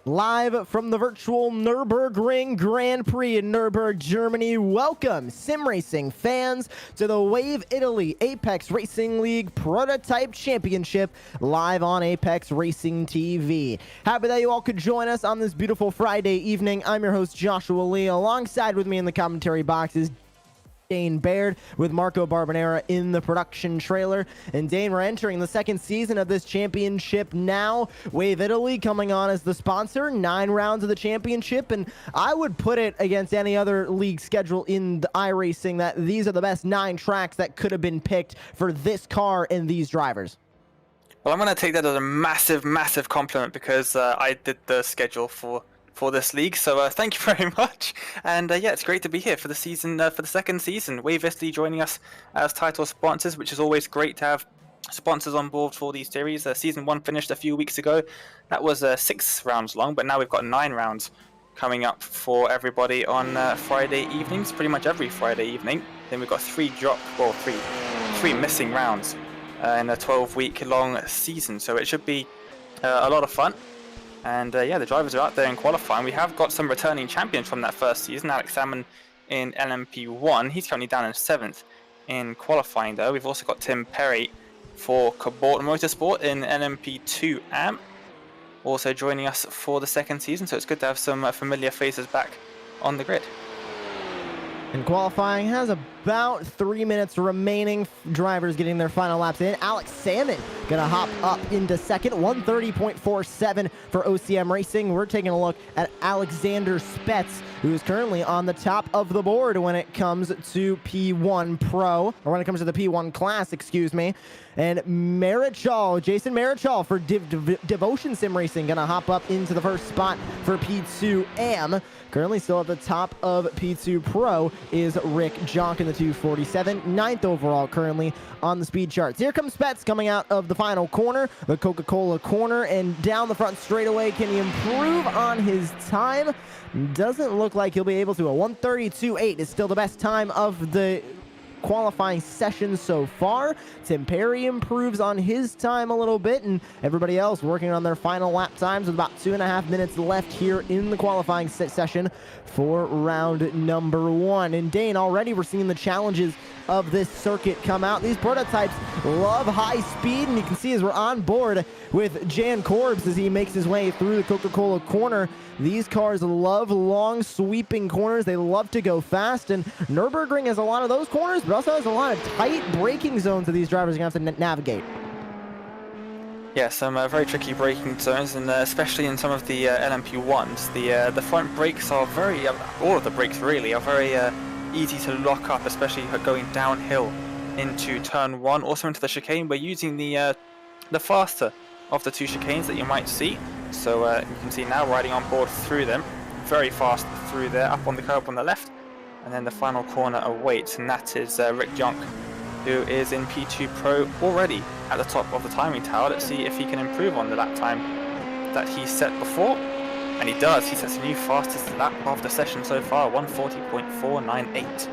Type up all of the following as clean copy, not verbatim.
Live from the virtual Nürburgring Grand Prix in Nürburgring, Germany. Welcome, sim racing fans, to the Wave Italy Apex Racing League Prototype Championship live on Apex Racing TV. Happy that you all could join us on this beautiful Friday evening. I'm your host, Joshua Lee. Alongside with me in the commentary box is Dane Baird with Marco Barbanera in the production trailer. And Dane, we're entering the second season of this championship now. Wave Italy coming on as the sponsor, 9 rounds of the championship, and I would put it against any other league schedule in the iRacing that these are the best 9 tracks that could have been picked for this car and these drivers. Well, I'm going to take that as a massive compliment because I did the schedule for this league, so thank you very much. And yeah, it's great to be here for the season, for the second season. Wave Italy joining us as title sponsors, which is always great to have sponsors on board for these series. Season 1 finished a few weeks ago. That was 6 rounds long, but now we've got 9 rounds coming up for everybody on Friday evenings, pretty much every Friday evening. Then we've got 3 missing rounds in a 12-week long season, so it should be a lot of fun. And yeah, the drivers are out there in qualifying. We have got some returning champions from that first season. Alex Salmon in LMP1. He's currently down in 7th in qualifying, though. We've also got Tim Perry for Cabot Motorsport in LMP2 AM, also joining us for the second season. So it's good to have some familiar faces back on the grid. And qualifying has about 3 minutes remaining. Drivers getting their final laps in. Alex Salmon gonna hop up into second, 130.47 for OCM Racing. We're taking a look at Alexander Spetz, who is currently on the top of the board when it comes to P1 Pro, or when it comes to the P1 class, excuse me. And Jason Marichal for Devotion Sim Racing gonna hop up into the first spot for P2 AM. Currently still at the top of P2 Pro is Rick Jonk in the 247, 9th overall currently on the speed charts. Here comes Spetz coming out of the final corner, the Coca-Cola corner, and down the front straightaway. Can he improve on his time? Doesn't look like he'll be able to. A 132.8 is still the best time of the qualifying session so far. Tim Perry improves on his time a little bit, and everybody else working on their final lap times with about 2.5 minutes left here in the qualifying session for round number 1. And Dane, already we're seeing the challenges of this circuit come out. These prototypes love high speed, and you can see as we're on board with Jan Corbs as he makes his way through the Coca-Cola corner. These cars love long sweeping corners. They love to go fast, and Nürburgring has a lot of those corners, but also has a lot of tight braking zones that these drivers are going to have to navigate. Yeah, some very tricky braking zones, and especially in some of the LMP1s. The front brakes are very, all of the brakes really, are very easy to lock up, especially going downhill into turn 1, also into the chicane. We're using the faster of the 2 chicanes that you might see. So you can see now riding on board through them, very fast through there, up on the curb on the left, and then the final corner awaits, and that is Rick Jonk, who is in P2 Pro already at the top of the timing tower. Let's see if he can improve on the lap time that he set before, and he does. He sets a new fastest lap of the session so far, 140.498.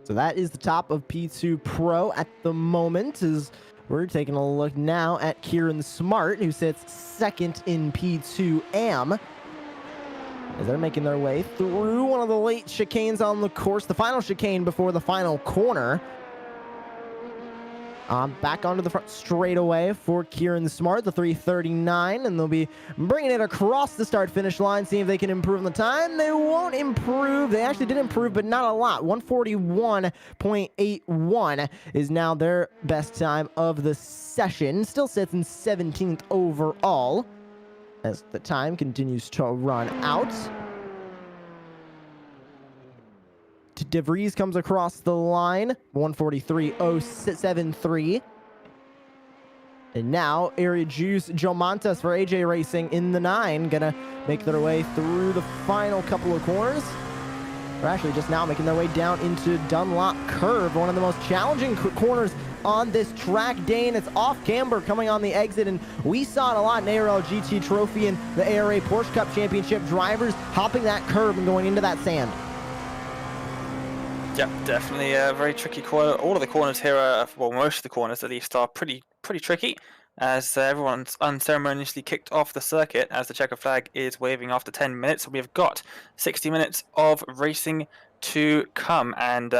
So that is the top of P2 Pro at the moment. As we're taking a look now at Kieran Smart, who sits 2nd in P2 AM, as they're making their way through one of the late chicanes on the course, the final chicane before the final corner. Back onto the front straightaway for Kieran Smart, the 339, and they'll be bringing it across the start-finish line, seeing if they can improve on the time. They won't improve. They actually did improve, but not a lot. 141.81 is now their best time of the session. Still sits in 17th overall as the time continues to run out. De Vries comes across the line, 143.073. And now, Area Juice, Joe Montes for AJ Racing in the 9, gonna make their way through the final couple of corners. They're actually just now making their way down into Dunlop Curve, one of the most challenging corners on this track. Dane, it's off camber coming on the exit, and we saw it a lot in ARL GT Trophy and the ARA Porsche Cup Championship, drivers hopping that curve and going into that sand. Yep, definitely a very tricky corner. All of the corners here are, well, most of the corners at least, are pretty tricky. as everyone's unceremoniously kicked off the circuit as the checker flag is waving after 10 minutes. We've got 60 minutes of racing to come, and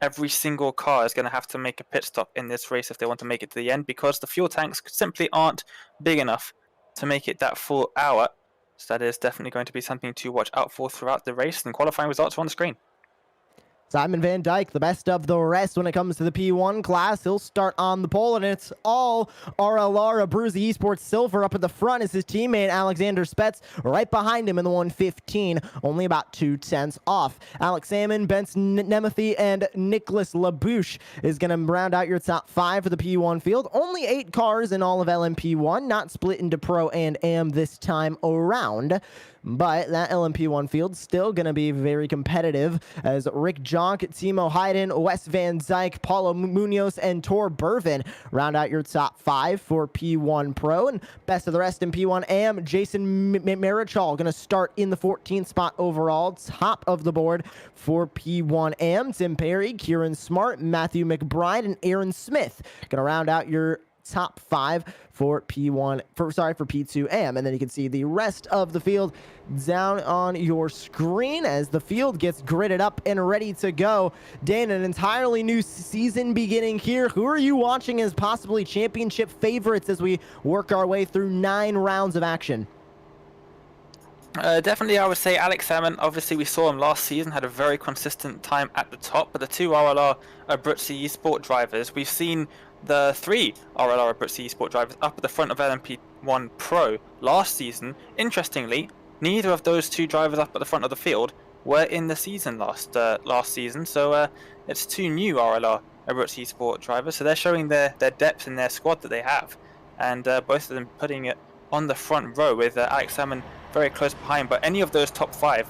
every single car is going to have to make a pit stop in this race if they want to make it to the end, because the fuel tanks simply aren't big enough to make it that full hour. So that is definitely going to be something to watch out for throughout the race, and qualifying results are on the screen. Simon Van Dijk, the best of the rest when it comes to the P1 class. He'll start on the pole, and it's all ARL Abruzzi Esports Silver up at the front as his teammate Alexander Spets right behind him in the 115, only about 2/10 off. Alex Salmon, Benson Nemethy, and Nicholas Labouche is going to round out your top 5 for the P1 field. Only 8 cars in all of LMP1, not split into Pro and Am this time around. But that LMP1 field still going to be very competitive as Rick Jonk, Timo Hayden, Wes Van Zyk, Paulo Munoz, and Tor Bervin round out your top 5 for P1 Pro. And best of the rest in P1 Am, Jason Marichal going to start in the 14th spot overall, top of the board for P1 Am. Tim Perry, Kieran Smart, Matthew McBride, and Aaron Smith going to round out your top 5 for P2 Am. And then you can see the rest of the field down on your screen as the field gets gridded up and ready to go. Dane, an entirely new season beginning here. Who are you watching as possibly championship favorites as we work our way through 9 rounds of action? Definitely, I would say Alex Salmon. Obviously, we saw him last season, had a very consistent time at the top. But the 2 RLR Abruzzi eSport drivers, we've seen the 3 RLR Abruzzi eSport drivers up at the front of LMP1 Pro last season. Interestingly, neither of those 2 drivers up at the front of the field were in the season last season. So it's 2 new RLR Abruzzi eSport drivers. So they're showing their depth in their squad that they have, and both of them putting it on the front row with Alex Salmon very close behind. But any of those top 5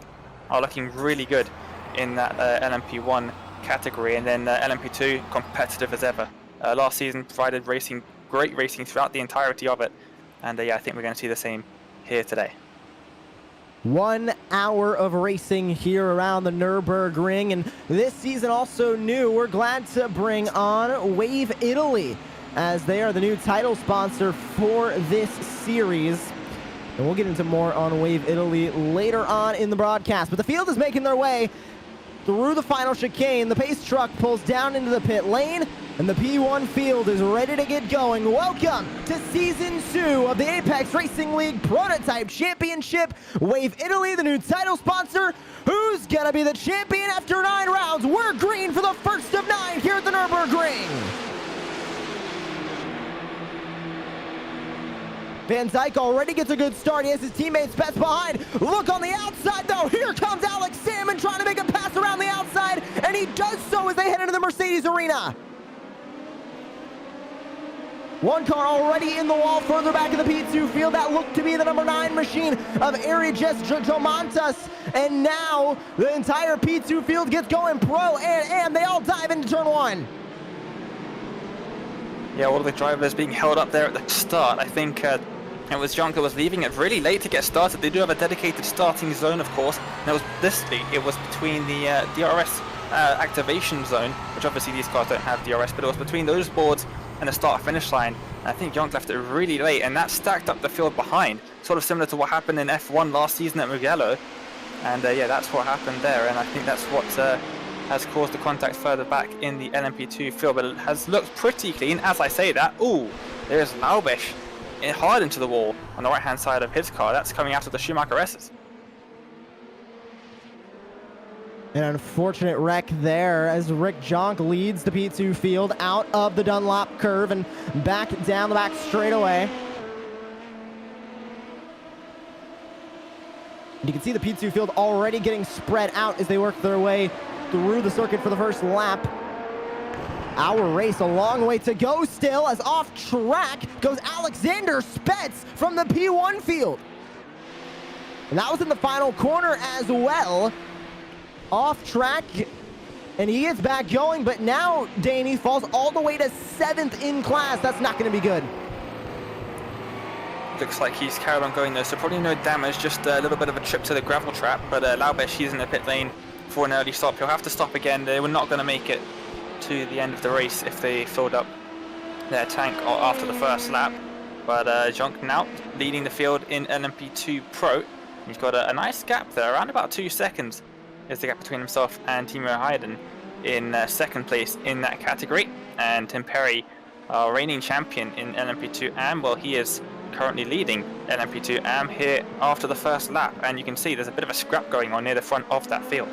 are looking really good in that LMP1 category, and then LMP2 competitive as ever. Last season provided great racing throughout the entirety of it, and yeah, I think we're going to see the same here today. 1 hour of racing here around the Nürburgring, and this season also new. We're glad to bring on Wave Italy as they are the new title sponsor for this series. And we'll get into more on Wave Italy later on in the broadcast. But the field is making their way through the final chicane. The pace truck pulls down into the pit lane, and the P1 field is ready to get going. Welcome to Season 2 of the Apex Racing League Prototype Championship. Wave Italy, the new title sponsor. Who's going to be the champion after 9 rounds? We're green for the first of 9 here at the Nürburgring. Van Zyk already gets a good start. He has his teammates Spets behind. Look on the outside, though. Here comes Alex Salmon trying to make a pass around the outside, and he does so as they head into the Mercedes arena. 1 car already in the wall further back in the P2 field. That looked to be the number 9 machine of Eriges Jomontas. And now the entire P2 field gets going. Pro and Am, they all dive into turn 1. Yeah, all of the drivers being held up there at the start. I think it was Jonker was leaving it really late to get started. They do have a dedicated starting zone, of course. And it was this league. It was between the DRS activation zone, which obviously these cars don't have DRS, but it was between those boards and the start-finish line. And I think Jonk left it really late, and that stacked up the field behind, sort of similar to what happened in F1 last season at Mugello. And yeah, that's what happened there, and I think that's what has caused the contact further back in the LMP2 field, but it has looked pretty clean. As I say that, ooh, there's Laubish hard into the wall on the right-hand side of his car. That's coming out of the Schumacher S's. An unfortunate wreck there as Rick Jonk leads the P2 field out of the Dunlop curve and back down the back straightaway. And you can see the P2 field already getting spread out as they work their way through the circuit for the first lap. Our race, a long way to go still, as off track goes Alexander Spets from the P1 field. And that was in the final corner as well. Off track, and he gets back going, but now Danny falls all the way to 7th in class. That's not going to be good. Looks like he's carried on going though, so probably no damage, just a little bit of a trip to the gravel trap, but Laubish, he's in the pit lane for an early stop. He'll have to stop again. They were not going to make it to the end of the race if they filled up their tank after the first lap. But John Knaut leading the field in LMP2 Pro. He's got a nice gap there, around about 2 seconds is the gap between himself and Timo Hayden in second place in that category. And Tim Perry, our reigning champion in LMP2 AM, well, he is currently leading LMP2 AM here after the first lap. And you can see there's a bit of a scrap going on near the front of that field.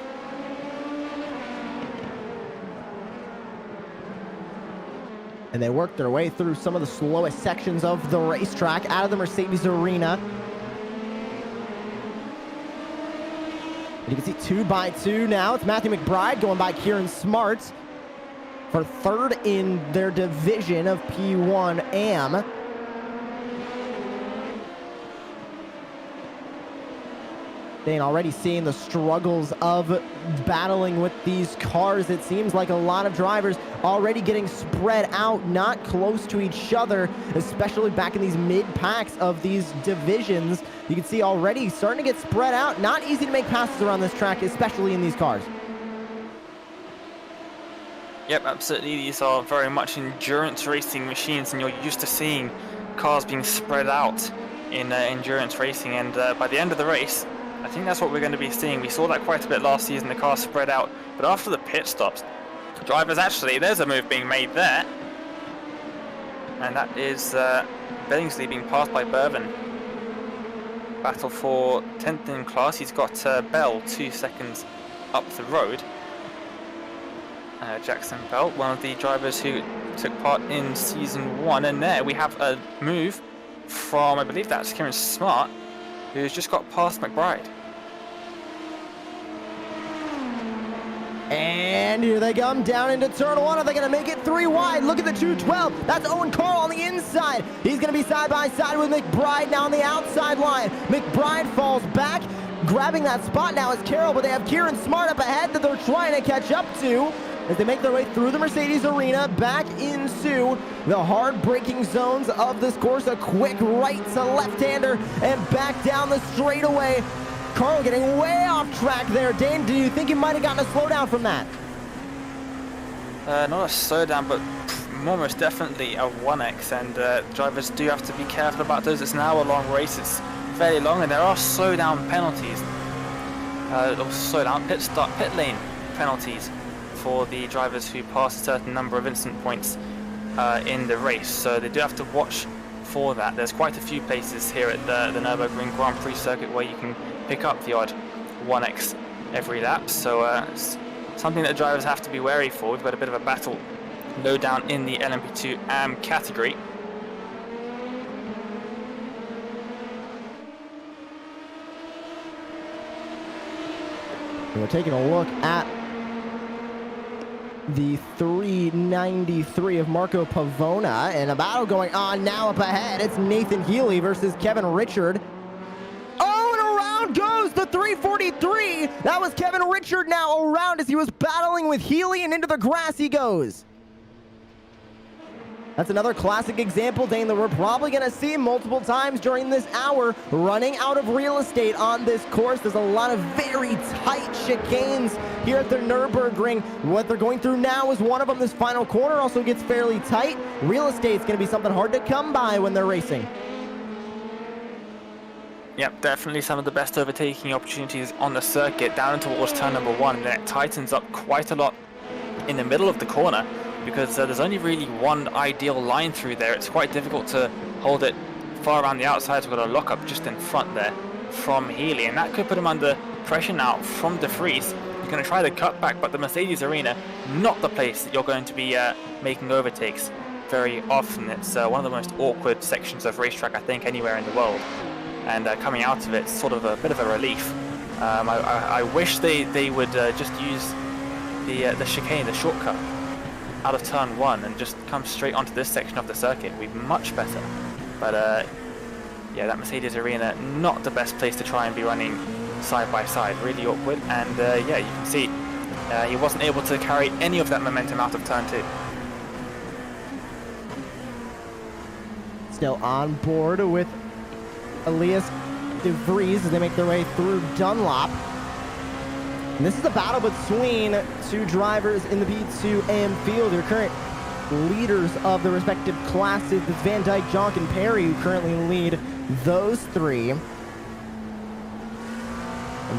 And they worked their way through some of the slowest sections of the racetrack out of the Mercedes arena. And you can see 2 by 2 now. It's Matthew McBride going by Kieran Smart for third in their division of P1 AM. Dane, already seeing the struggles of battling with these cars. It seems like a lot of drivers already getting spread out, not close to each other, especially back in these mid-packs of these divisions. You can see already starting to get spread out. Not easy to make passes around this track, especially in these cars. Yep, absolutely. These are very much endurance racing machines, and you're used to seeing cars being spread out in endurance racing. And by the end of the race, I think that's what we're going to be seeing. We saw that quite a bit last season, the cars spread out. But after the pit stops, drivers actually, there's a move being made there. And that is Billingsley being passed by Bourbon. Battle for 10th in class. He's got Bell 2 seconds up the road. Jackson Bell, one of the drivers who took part in season 1. And there we have a move from, I believe that's Kieran Smart, who's just got past McBride. And here they come down into turn 1. Are they going to make it 3 wide? Look at the 212. That's Owen Carl on the inside. He's going to be side by side with McBride now on the outside line. McBride falls back. Grabbing that spot now is Carroll, but they have Kieran Smart up ahead that they're trying to catch up to as they make their way through the Mercedes arena back into the hard braking zones of this course. A quick right to left-hander and back down the straightaway. Carl getting way off track there. Dane, do you think he might have gotten a slowdown from that? Not a slowdown, but almost definitely a 1x, and drivers do have to be careful about those. It's an hour-long race. It's fairly long, and there are slowdown penalties. Or slowdown pit lane penalties for the drivers who pass a certain number of instant points in the race. So they do have to watch for that. There's quite a few places here at the Nürburgring Grand Prix circuit where you can pick up the odd 1x every lap. So it's something that drivers have to be wary for. We've got a bit of a battle low down in the LMP2 AM category. We're taking a look at the 393 of Marco Pavona, and a battle going on now up ahead. It's Nathan Healy versus Kevin Richard. Oh, and around goes the 343. That was Kevin Richard now around as he was battling with Healy, and into the grass he goes. That's another classic example, Dane, that we're probably going to see multiple times during this hour. Running out of real estate on this course. There's a lot of very tight chicanes here at the Nürburgring. What they're going through now is one of them. This final corner also gets fairly tight. Real estate's going to be something hard to come by when they're racing. Yep, definitely some of the best overtaking opportunities on the circuit down towards turn number 1, and then it tightens up quite a lot in the middle of the corner, because there's only really one ideal line through there. It's quite difficult to hold it far around the outside. So we've got a lock up just in front there from Healy, and that could put him under pressure now from De Vries. He's going to try the cutback, but the Mercedes arena, not the place that you're going to be making overtakes very often. It's one of the most awkward sections of racetrack, I think, anywhere in the world. And coming out of it's sort of a bit of a relief. I wish they would just use the chicane, the shortcut, out of turn 1 and just come straight onto this section of the circuit. Would be much better. But yeah, that Mercedes arena, not the best place to try and be running side by side. Really awkward. And yeah, you can see he wasn't able to carry any of that momentum out of turn 2. Still on board with Elias De Vries as they make their way through Dunlop. And this is a battle between two drivers in the P2 AM field. Your current leaders of the respective classes. It's Van Dyke, Jonk, and Perry who currently lead those three. And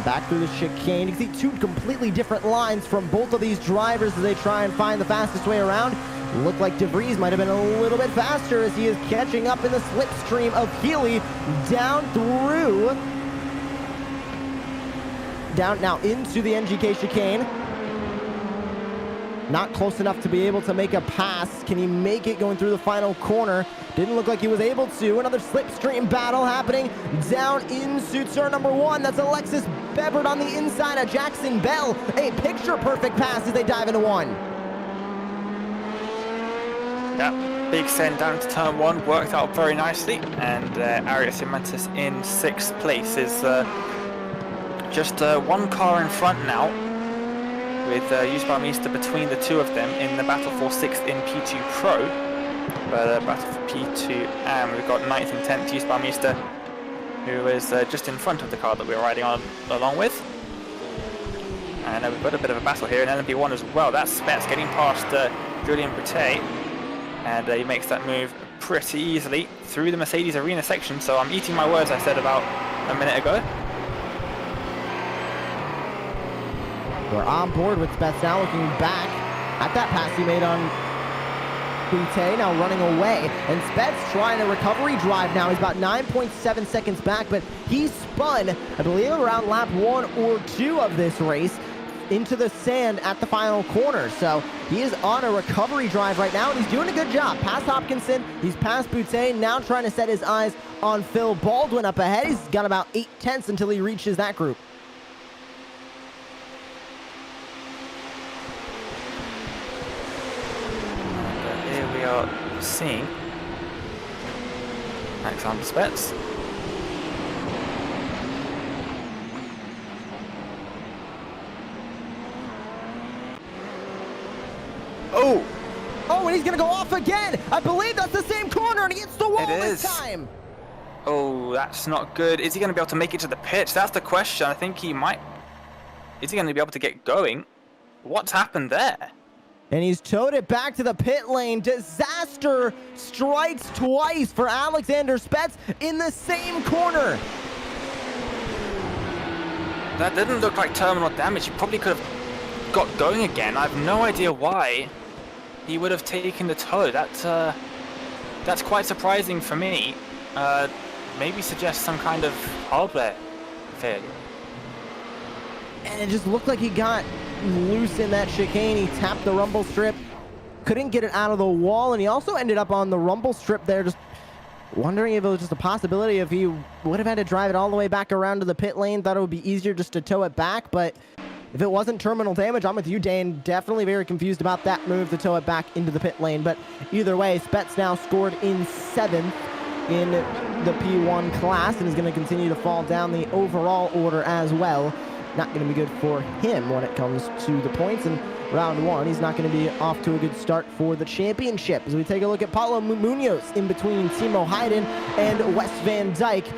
back through the chicane, you can see two completely different lines from both of these drivers as they try and find the fastest way around. Looked like De Vries might have been a little bit faster as he is catching up in the slipstream of Healy down through. Down now into the NGK chicane. Not close enough to be able to make a pass. Can he make it going through the final corner? Didn't look like he was able to. Another slipstream battle happening down into turn number 1. That's Alexis Bevert on the inside of Jackson Bell. A picture-perfect pass as they dive into 1. Yep, big send down to turn 1, worked out very nicely, and Arias Mantis in 6th place is just one car in front now, with Usbaumister between the two of them in the battle for 6th in P2 Pro, but battle for P2 and we've got 9th and 10th Usbaumister, who is just in front of the car that we're riding on along with. And we've got a bit of a battle here in LMP1 as well. That's Spets getting past Julian Boutet. And he makes that move pretty easily through the Mercedes Arena section. So I'm eating my words I said about a minute ago. We're on board with Spets now, looking back at that pass he made on Boutet, now running away. And Spets trying a recovery drive now. He's about 9.7 seconds back, but he spun, I believe, around lap 1 or 2 of this race into the sand at the final corner. So he is on a recovery drive right now, and he's doing a good job. Past Hopkinson, he's past Boutet, now trying to set his eyes on Phil Baldwin up ahead. He's got about 8 tenths until he reaches that group. And here we are seeing Alexander Spets. Oh, and he's going to go off again. I believe that's the same corner, and he hits the wall this time. Oh, that's not good. Is he going to be able to make it to the pitch? That's the question. I think he might. Is he going to be able to get going? What's happened there? And he's towed it back to the pit lane. Disaster strikes twice for Alexander Spets in the same corner. That didn't look like terminal damage. He probably could have got going again. I have no idea why he would have taken the tow. That's quite surprising for me. Maybe suggests some kind of hardware failure. And it just looked like he got loose in that chicane. He tapped the rumble strip, couldn't get it out of the wall, and he also ended up on the rumble strip there, just wondering if it was just a possibility if he would have had to drive it all the way back around to the pit lane. Thought it would be easier just to tow it back, but if it wasn't terminal damage, I'm with you, Dane. Definitely very confused about that move to tow it back into the pit lane. But either way, Spets now scored in 7th in the P1 class and is going to continue to fall down the overall order as well. Not going to be good for him when it comes to the points. And round 1, he's not going to be off to a good start for the championship. As we take a look at Paulo Munoz in between Timo Hayden and Wes Van Dyke,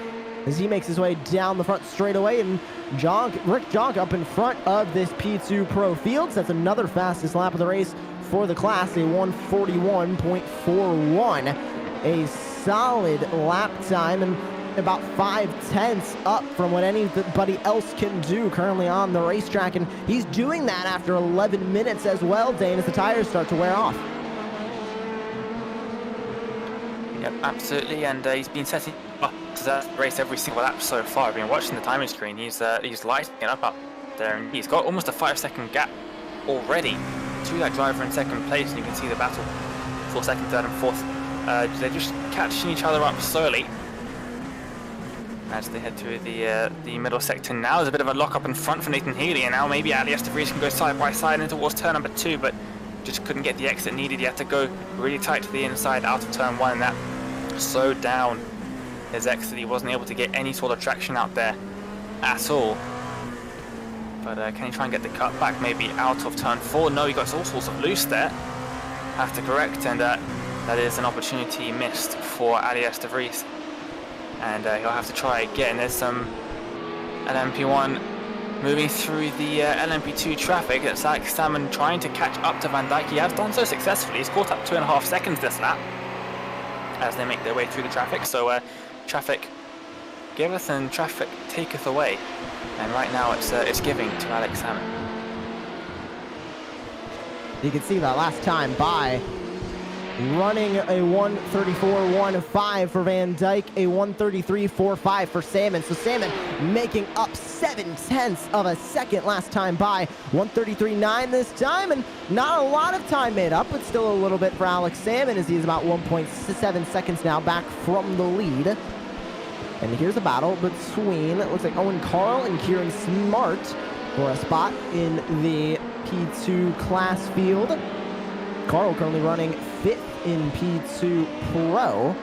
as he makes his way down the front straightaway, and Rick Jonk up in front of this P2 Pro Fields. That's another fastest lap of the race for the class, a 1:41.41. A solid lap time and about 5 tenths up from what anybody else can do currently on the racetrack, and he's doing that after 11 minutes as well, Dane, as the tires start to wear off. Yep, absolutely, and he's been setting up to that race every single lap so far. I've been watching the timing screen. He's lighting it up there, and he's got almost a 5-second gap already to that driver in 2nd place, and you can see the battle for 2nd, 3rd, and 4th. They're just catching each other up slowly as they head through the middle sector. Now there's a bit of a lock up in front for Nathan Healy, and now maybe Alias De Vries can go side by side into towards turn number 2, but just couldn't get the exit needed. He had to go really tight to the inside out of turn 1, and that slowed down his exit. He wasn't able to get any sort of traction out there at all. But can he try and get the cut back maybe out of turn 4? No, he got all sorts of loose there. Have to correct, and that is an opportunity missed for Alias De Vries. And he'll have to try again. There's some LMP1 Moving through the LMP2 traffic, it's Alex Salmon trying to catch up to Van Dijk. He has done so successfully. He's caught up 2.5 seconds this lap as they make their way through the traffic. So traffic giveth and traffic taketh away. And right now it's giving to Alex Salmon. You can see that last time by running a 1:34.15 for Van Dijk, a 1:33.45 for Salmon. So Salmon making up 0.7 of a second last time by, 1:33.9 this time, and not a lot of time made up, but still a little bit for Alex Salmon as he's about 1.7 seconds now back from the lead. And here's a battle between, it looks like Owen Carl and Kieran Smart for a spot in the P2 class field. Carl currently running 5th in P2 Pro.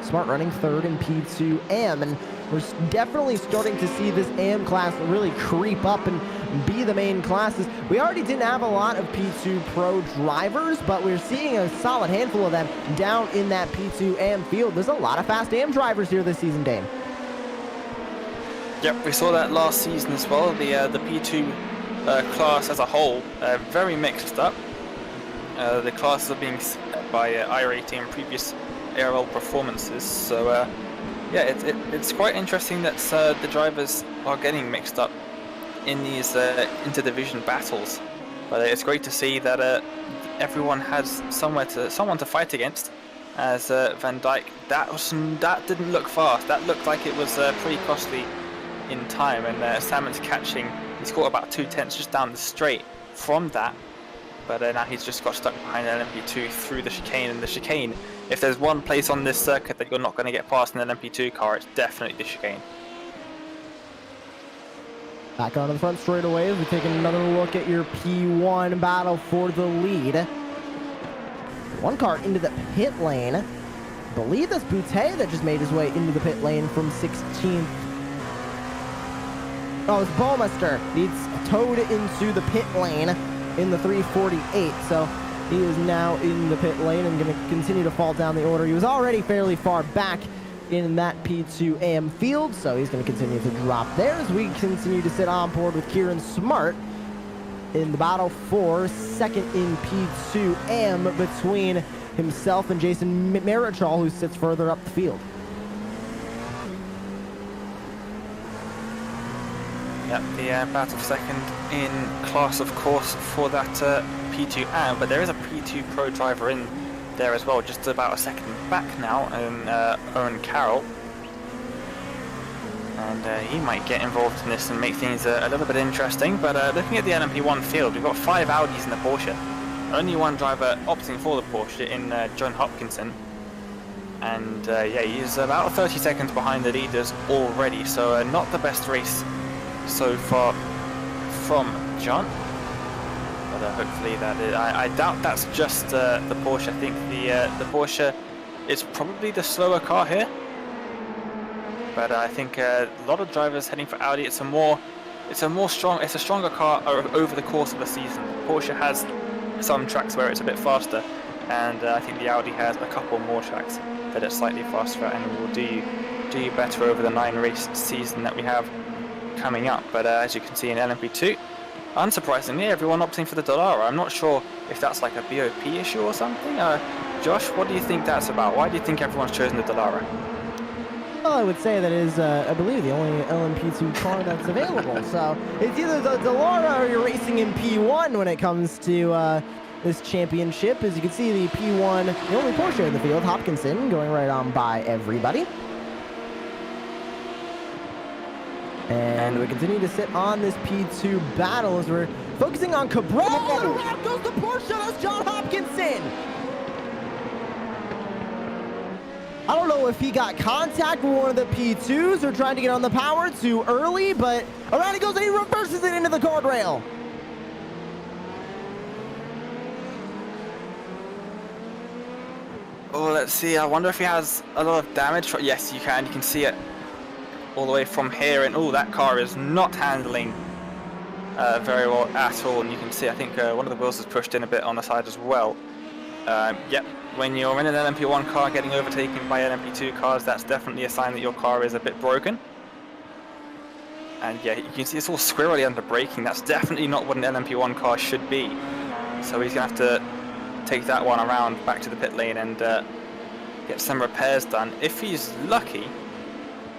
Smart running 3rd in P2 AM. And we're definitely starting to see this AM class really creep up and be the main classes. We already didn't have a lot of P2 Pro drivers, but we're seeing a solid handful of them down in that P2 AM field. There's a lot of fast AM drivers here this season, Dane. Yep, we saw that last season as well. The P2 class as a whole, very mixed up. The classes are being set by iRacing and previous ARL performances. So yeah, it's quite interesting that the drivers are getting mixed up in these interdivision battles. But it's great to see that everyone has someone to fight against. As Van Dijk, that didn't look fast. That looked like it was pretty costly in time, and Salmon's catching. He's caught about 2/10 just down the straight from that. But now he's just got stuck behind LMP2 through the chicane. And the chicane, if there's one place on this circuit that you're not going to get past an LMP2 car, it's definitely the chicane. Back onto the front straightaway as we take another look at your P1 battle for the lead. One car into the pit lane. I believe that's Boutte that just made his way into the pit lane from 16th. Oh, it's Baumeister. He's towed into the pit lane in the 348, so he is now in the pit lane and going to continue to fall down the order. He was already fairly far back in that P2 AM field, so he's going to continue to drop there as we continue to sit on board with Kieran Smart in the battle for second in P2 AM between himself and Jason Marichal, who sits further up the field. Yep, the battle second in class, of course, for that P2 AM, but there is a P2 Pro driver in there as well, just about a second back now, and Owen Carroll. And he might get involved in this and make things a little bit interesting, but looking at the LMP1 field, we've got 5 Audis in the Porsche. Only one driver opting for the Porsche in John Hopkinson. And yeah, he's about 30 seconds behind the leaders already, so not the best race so far from John, but hopefully that is, I doubt that's just the Porsche. I think the Porsche is probably the slower car here, but I think a lot of drivers heading for Audi. It's a stronger car over the course of the season. Porsche has some tracks where it's a bit faster, and I think the Audi has a couple more tracks that it's slightly faster and will do you better over the 9-race season that we have coming up. But as you can see in LMP2, unsurprisingly, everyone opting for the Dallara. I'm not sure if that's like a BOP issue or something. Josh, what do you think that's about? Why do you think everyone's chosen the Dallara? Well, I would say that is, I believe, the only LMP2 car that's available. So it's either the Dallara or you're racing in P1 when it comes to this championship. As you can see, the P1, the only Porsche in the field, Hopkinson, going right on by everybody. And we continue to sit on this P2 battle as we're focusing on Cabral. And around goes the Porsche. That's John Hopkinson. I don't know if he got contact with one of the P2s or trying to get on the power too early, but around he goes and he reverses it into the guardrail. Oh, let's see. I wonder if he has a lot of damage. Yes, you can. You can see it all the way from here, and oh, that car is not handling very well at all. And you can see, I think one of the wheels is pushed in a bit on the side as well. Yep, when you're in an LMP1 car getting overtaken by LMP2 cars, that's definitely a sign that your car is a bit broken. And yeah, you can see it's all squirrely under braking. That's definitely not what an LMP1 car should be. So he's going to have to take that one around back to the pit lane and get some repairs done. If he's lucky,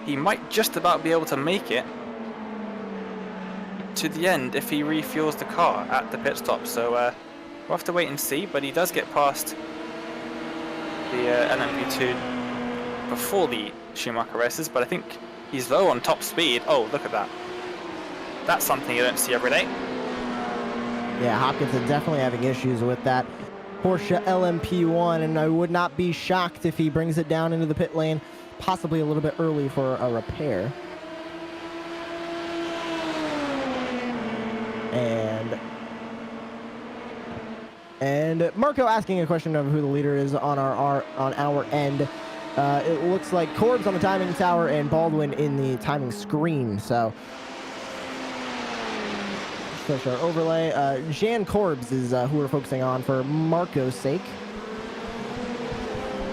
he might just about be able to make it to the end if he refuels the car at the pit stop. So we'll have to wait and see, but he does get past the LMP2 before the Schumacher races, but I think he's low on top speed. Oh, look at that. That's something you don't see every day. Yeah, Hopkinson definitely having issues with that Porsche LMP1, and I would not be shocked if he brings it down into the pit lane, possibly a little bit early for a repair. And Marco asking a question of who the leader is on our end. It looks like Corbs on the timing tower and Baldwin in the timing screen. So, switch our overlay. Jan Corbs is who we're focusing on for Marco's sake,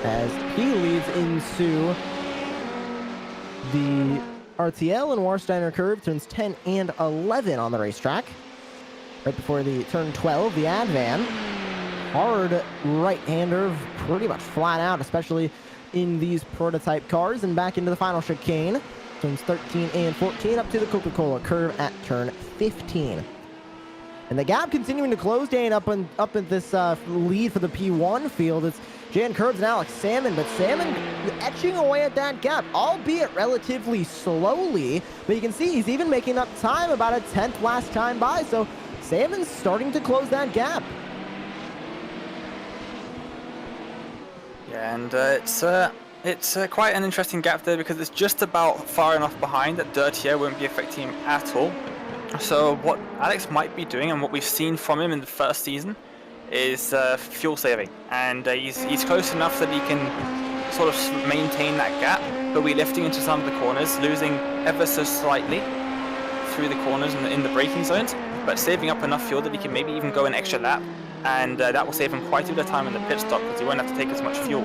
as he leads into the RTL and Warsteiner curve, turns 10 and 11 on the racetrack. Right before the turn 12, the Advan. Hard right-hander, pretty much flat out, especially in these prototype cars. And back into the final chicane. Turns 13 and 14 up to the Coca-Cola curve at turn 15. And the gap continuing to close, Dane, up at this lead for the P1 field. It's Jan Curbs and Alex Salmon, but Salmon etching away at that gap, albeit relatively slowly. But you can see he's even making up time, about a 10th last time by. So Salmon's starting to close that gap. Yeah, and it's quite an interesting gap there because it's just about far enough behind that dirt air won't be affecting him at all. So what Alex might be doing, and what we've seen from him in the first season, is fuel saving, and he's close enough that he can sort of maintain that gap, but we're lifting into some of the corners, losing ever so slightly through the corners and in the braking zones, but saving up enough fuel that he can maybe even go an extra lap, and that will save him quite a bit of time in the pit stop because he won't have to take as much fuel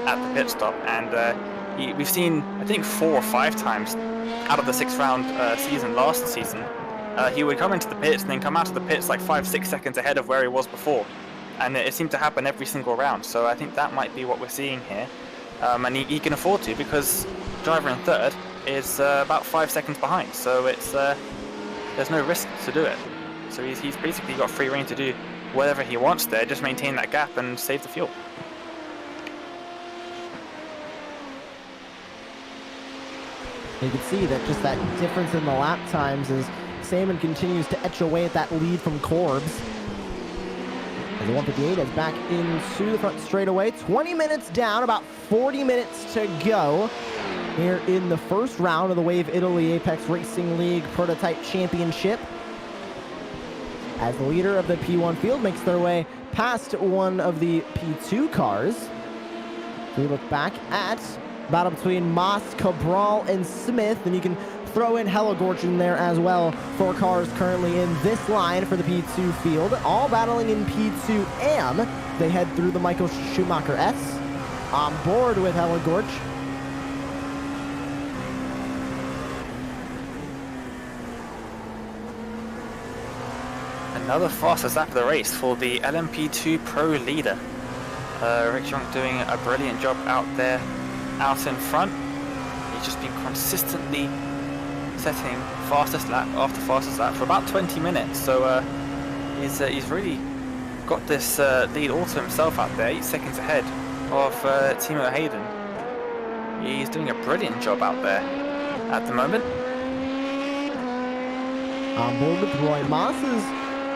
at the pit stop. And we've seen, I think, 4 or 5 times out of the 6-round season last season, he would come into the pits and then come out of the pits like 5-6 seconds ahead of where he was before, and it seemed to happen every single round. So I think that might be what we're seeing here, and he can afford to because driver in third is about 5 seconds behind, so it's there's no risk to do it. So he's basically got free rein to do whatever he wants there, just maintain that gap and save the fuel. You can see that just that difference in the lap times as Salmon continues to etch away at that lead from Corbs. As the 158 is back into the front straightaway. 20 minutes down, about 40 minutes to go here in the first round of the Wave Italy Apex Racing League Prototype Championship. As the leader of the P1 field makes their way past one of the P2 cars. We look back at battle between Moss, Cabral, and Smith, and you can throw in Hellegorch in there as well for cars currently in this line for the P2 field. All battling in P2M. They head through the Michael Schumacher S. On board with Hellegorch. Another fastest lap of the race for the LMP2 Pro leader. Rick Young doing a brilliant job out there, out in front. He's just been consistently setting fastest lap after fastest lap for about 20 minutes. So he's really got this lead all to himself out there, 8 seconds ahead of Timo Hayden. He's doing a brilliant job out there at the moment. On board with Roy Moss.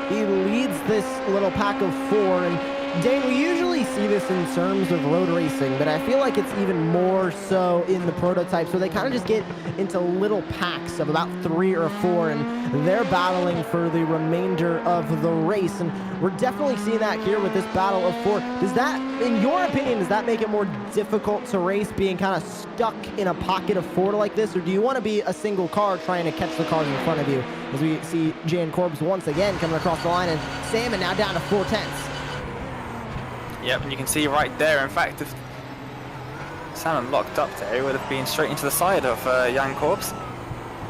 He leads this little pack of 4, and Dane, we usually see this in terms of road racing, but I feel like it's even more so in the prototypes, where they kind of just get into little packs of about 3 or 4, and they're battling for the remainder of the race, and we're definitely seeing that here with this battle of 4. Does that, in your opinion, does that make it more difficult to race, being kind of stuck in a pocket of 4 like this, or do you want to be a single car trying to catch the cars in front of you? As we see Jan Corbs once again coming across the line, and Salmon now down to 4/10. Yep, and you can see right there, in fact, if Salmon locked up there, he would have been straight into the side of Jan Corbs.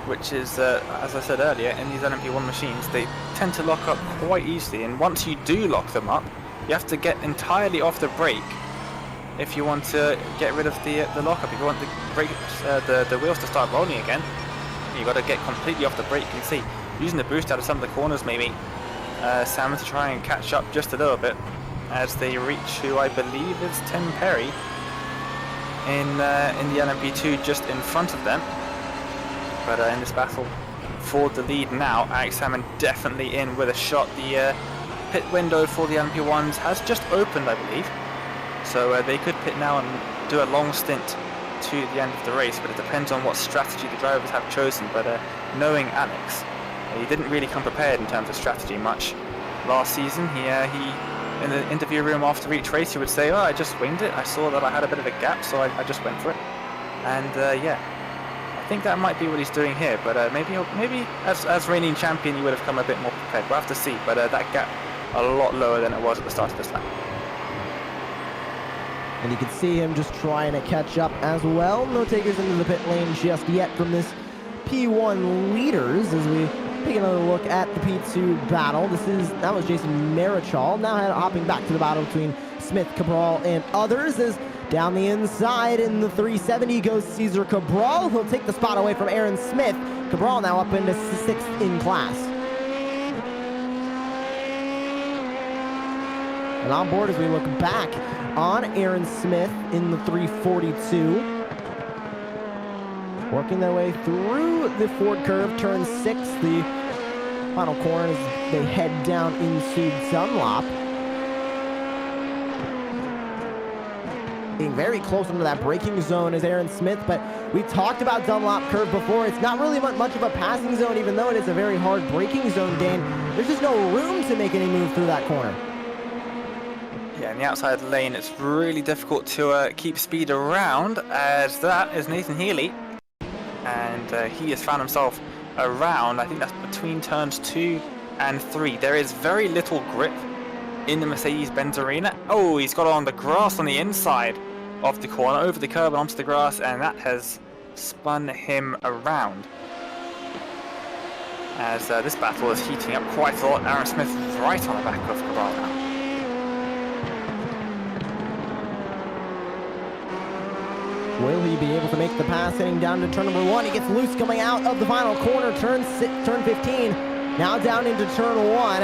which is, as I said earlier, in these LMP1 machines, they tend to lock up quite easily, and once you do lock them up, you have to get entirely off the brake if you want to get rid of the lockup. If you want the brake, the wheels to start rolling again, you've got to get completely off the brake. You can see, using the boost out of some of the corners maybe, Salmon to try and catch up just a little bit as they reach who I believe is Tim Perry in the LMP2 just in front of them. But in this battle for the lead now, Alex Salmon definitely in with a shot. The pit window for the LMP1s has just opened, I believe. So they could pit now and do a long stint to the end of the race, but it depends on what strategy the drivers have chosen. But knowing Alex, he didn't really come prepared in terms of strategy much. Last season, he in the interview room after each race, he would say, "Oh, I just winged it. I saw that I had a bit of a gap, so I just went for it." And yeah, I think that might be what he's doing here. But maybe as reigning champion, he would have come a bit more prepared. We'll have to see. But that gap a lot lower than it was at the start of this lap. And you can see him just trying to catch up as well. No takers into the pit lane just yet from this P1 leaders as we take another look at the P2 battle. That was Jason Marichal. Now hopping back to the battle between Smith, Cabral, and others as down the inside in the 370 goes Cesar Cabral. He'll take the spot away from Aaron Smith. Cabral now up into 6th in class. And on board as we look back on Aaron Smith in the 342. Working their way through the Ford curve, turn 6, the final corner as they head down into Dunlop. Being very close into that braking zone is Aaron Smith, but we talked about Dunlop curve before. It's not really much of a passing zone, even though it is a very hard braking zone, Dane. There's just no room to make any move through that corner. Yeah, in the outside lane, it's really difficult to keep speed around, as that is Nathan Healy. And he has found himself around, I think that's between turns 2 and 3. There is very little grip in the Mercedes-Benz arena. Oh, he's got on the grass on the inside of the corner, over the curb and onto the grass, and that has spun him around. As this battle is heating up quite a lot. Aaron Smith right on the back of Cabral now. Will he be able to make the pass heading down to turn number 1? He gets loose coming out of the final corner, turn 15. Now down into turn 1.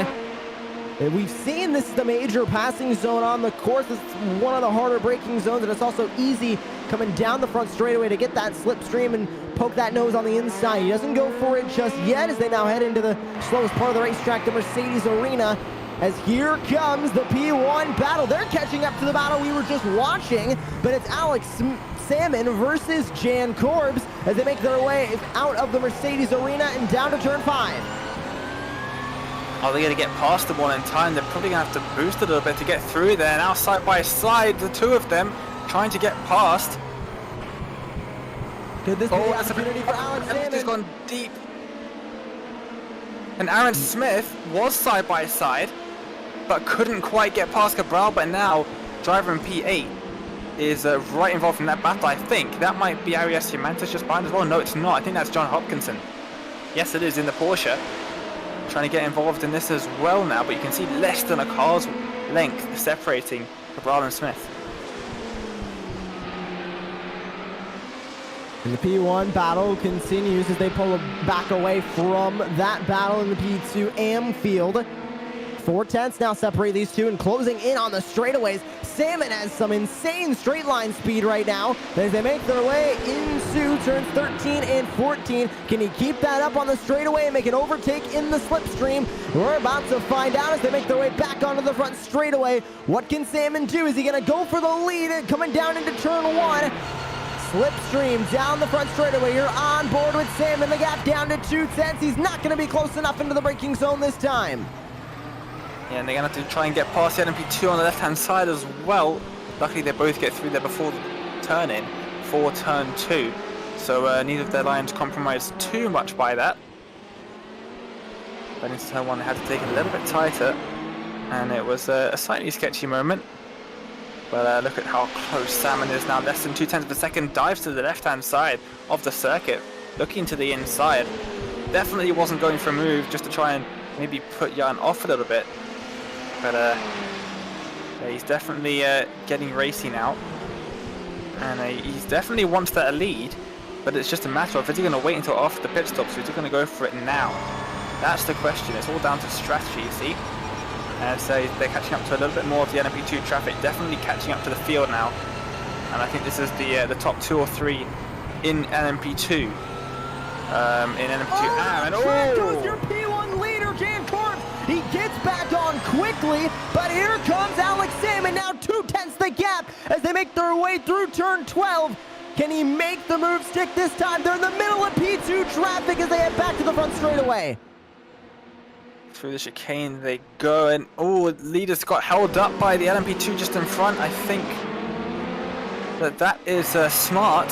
And we've seen this is the major passing zone on the course. It's one of the harder braking zones, and it's also easy coming down the front straightaway to get that slipstream and poke that nose on the inside. He doesn't go for it just yet as they now head into the slowest part of the racetrack, the Mercedes Arena. As here comes the P1 battle. They're catching up to the battle we were just watching, but it's Alex Salmon versus Jan Corbs as they make their way out of the Mercedes Arena and down to turn 5. Are they going to get past the one in time? They're probably going to have to boost a little bit to get through there. Now side by side, the two of them trying to get past. Could this be the opportunity for Alex Salmon? He's gone deep. And Aaron Smith was side by side, but couldn't quite get past Cabral. But now, driver in P8 is right involved in that battle. I think that might be Arias Humantis just behind as well. No, it's not. I think that's John Hopkinson. Yes, it is in the Porsche. Trying to get involved in this as well now, but you can see less than a car's length separating Cabral and Smith. And the P1 battle continues as they pull back away from that battle in the P2 Amfield. 4/10 now separate these two and closing in on the straightaways. Salmon has some insane straight line speed right now as they make their way into turns 13 and 14. Can he keep that up on the straightaway and make an overtake in the slipstream? We're about to find out as they make their way back onto the front straightaway. What can Salmon do? Is he going to go for the lead coming down into turn 1? Slipstream down the front straightaway. You're on board with Salmon. The gap down to 2/10. He's not going to be close enough into the braking zone this time. Yeah, and they're going to have to try and get past the LMP2 on the left-hand side as well. Luckily, they both get through there before the turn-in for turn 2. So neither of their lines compromised too much by that. But into turn 1, they had to take it a little bit tighter. And it was a slightly sketchy moment. But look at how close Salmon is now. Less than 0.2 of a second. Dives to the left-hand side of the circuit. looking to the inside. Definitely wasn't going for a move just to try and maybe put Jan off a little bit. But yeah, he's definitely getting racy now. And he's definitely wants that lead. But it's just a matter of, is he going to wait until after the pit stops, or is he going to go for it now? That's the question. It's all down to strategy, you see. And so they're catching up to a little bit more of the LMP2 traffic, definitely catching up to the field now. And I think this is the top 2 or 3 in LMP2. In LMP2. And there goes your P1 leader, Jan Corbs. He gets back on quickly, but here comes Alex Salmon, now 2/10 the gap as they make their way through turn 12. Can he make the move stick this time? They're in the middle of P2 traffic as they head back to the front straightaway. Through the chicane they go, and leaders got held up by the LMP2 just in front. I think that is smart.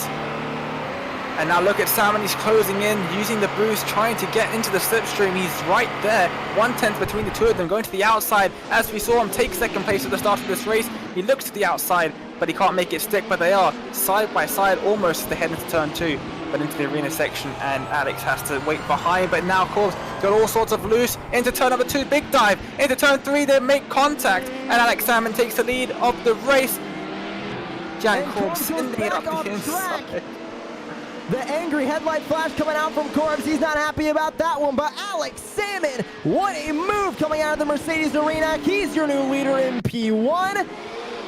And now look at Salmon, he's closing in, using the boost, trying to get into the slipstream. He's right there, 1/10 between the two of them, going to the outside. As we saw him take second place at the start of this race, he looks to the outside, but he can't make it stick. But they are side by side almost as they head into turn 2, but into the arena section, and Alex has to wait behind. But now Corbs got all sorts of loose into turn number 2, big dive. Into turn 3, they make contact, and Alex Salmon takes the lead of the race. Jan Corbs in the up the inside. The angry headlight flash coming out from Corbs. He's not happy about that one, but Alex Salmon, what a move coming out of the Mercedes arena. He's your new leader in P1.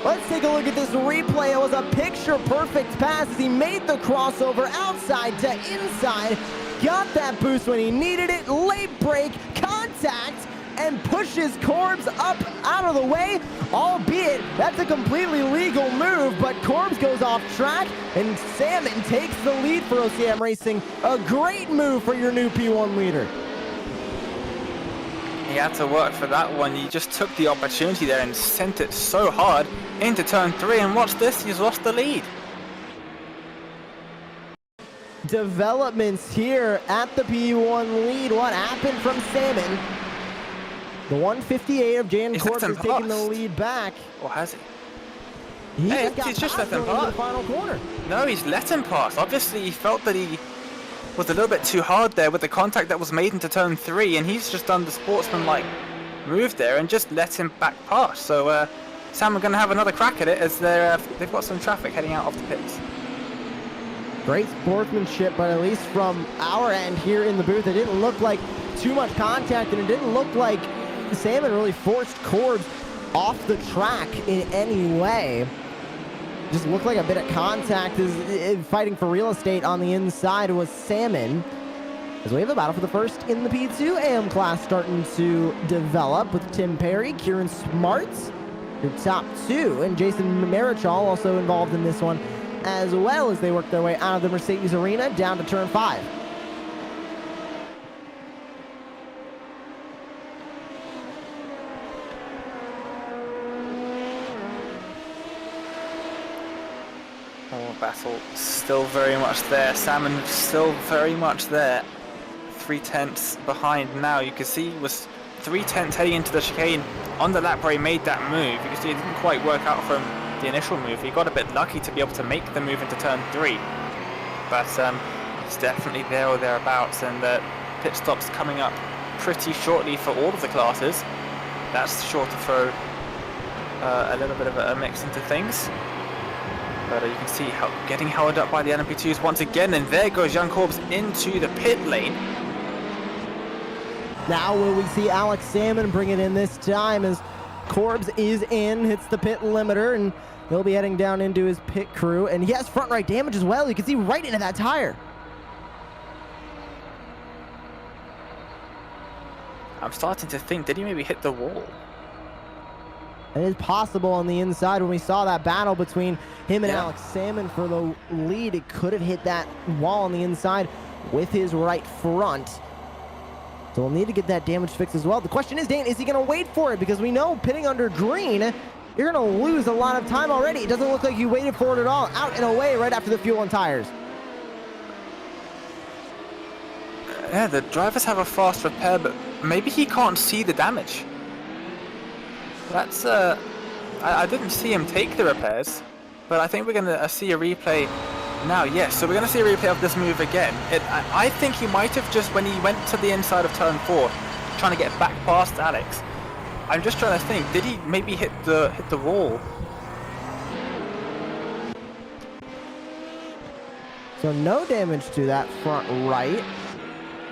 Let's take a look at this replay. It was a picture-perfect pass as he made the crossover outside to inside. Got that boost when he needed it. Late break, contact, and pushes Corbs up out of the way. Albeit, that's a completely legal move, but Corbs goes off track, and Salmon takes the lead for OCM Racing. A great move for your new P1 leader. He had to work for that one. He just took the opportunity there and sent it so hard into turn 3, and watch this, he's lost the lead. Developments here at the P1 lead. What happened from Salmon? The 158 of Jan Corbs is taking the lead back. Or has he? He's just let him pass. The final corner. No, he's let him pass. Obviously, he felt that he was a little bit too hard there with the contact that was made into turn 3, and he's just done the sportsman-like move there and just let him back pass. So Sam are going to have another crack at it as they've got some traffic heading out of the pits. Great sportsmanship, but at least from our end here in the booth, it didn't look like too much contact, and it didn't look like Salmon really forced Corbs off the track in any way. Just looked like a bit of contact is fighting for real estate on the inside was Salmon. As we have a battle for the first in the P2 AM class starting to develop with Tim Perry, Kieran Smarts, your top 2, and Jason Marichal also involved in this one, as well as they work their way out of the Mercedes arena down to turn 5. Battle still very much there. Salmon still very much there. 3/10 behind now. You can see he was 3/10 heading into the chicane on the lap where he made that move. You can see it didn't quite work out from the initial move. He got a bit lucky to be able to make the move into turn 3. But he's definitely there or thereabouts, and the pit stops coming up pretty shortly for all of the classes. That's sure to throw a little bit of a mix into things. But you can see how getting held up by the LMP2s once again, and there goes Jan Corbs into the pit lane. Now will we see Alex Salmon bring it in this time as Corbs is in, hits the pit limiter, and he'll be heading down into his pit crew. And he has front right damage as well. You can see right into that tire. I'm starting to think, did he maybe hit the wall? It is possible on the inside. When we saw that battle between him and Alex Salmon for the lead, it could have hit that wall on the inside with his right front. So we'll need to get that damage fixed as well. The question is, Dane, is he going to wait for it? Because we know pitting under green, you're going to lose a lot of time already. It doesn't look like he waited for it at all. Out and away right after the fuel and tires. Yeah, the drivers have a fast repair, but maybe he can't see the damage. That's I didn't see him take the repairs, but I think we're going to see a replay Now, yes, so we're going to see a replay of this move again. I think he might have just, when he went to the inside of turn 4, trying to get back past Alex. I'm just trying to think, did he maybe hit the wall? So no damage to that front right.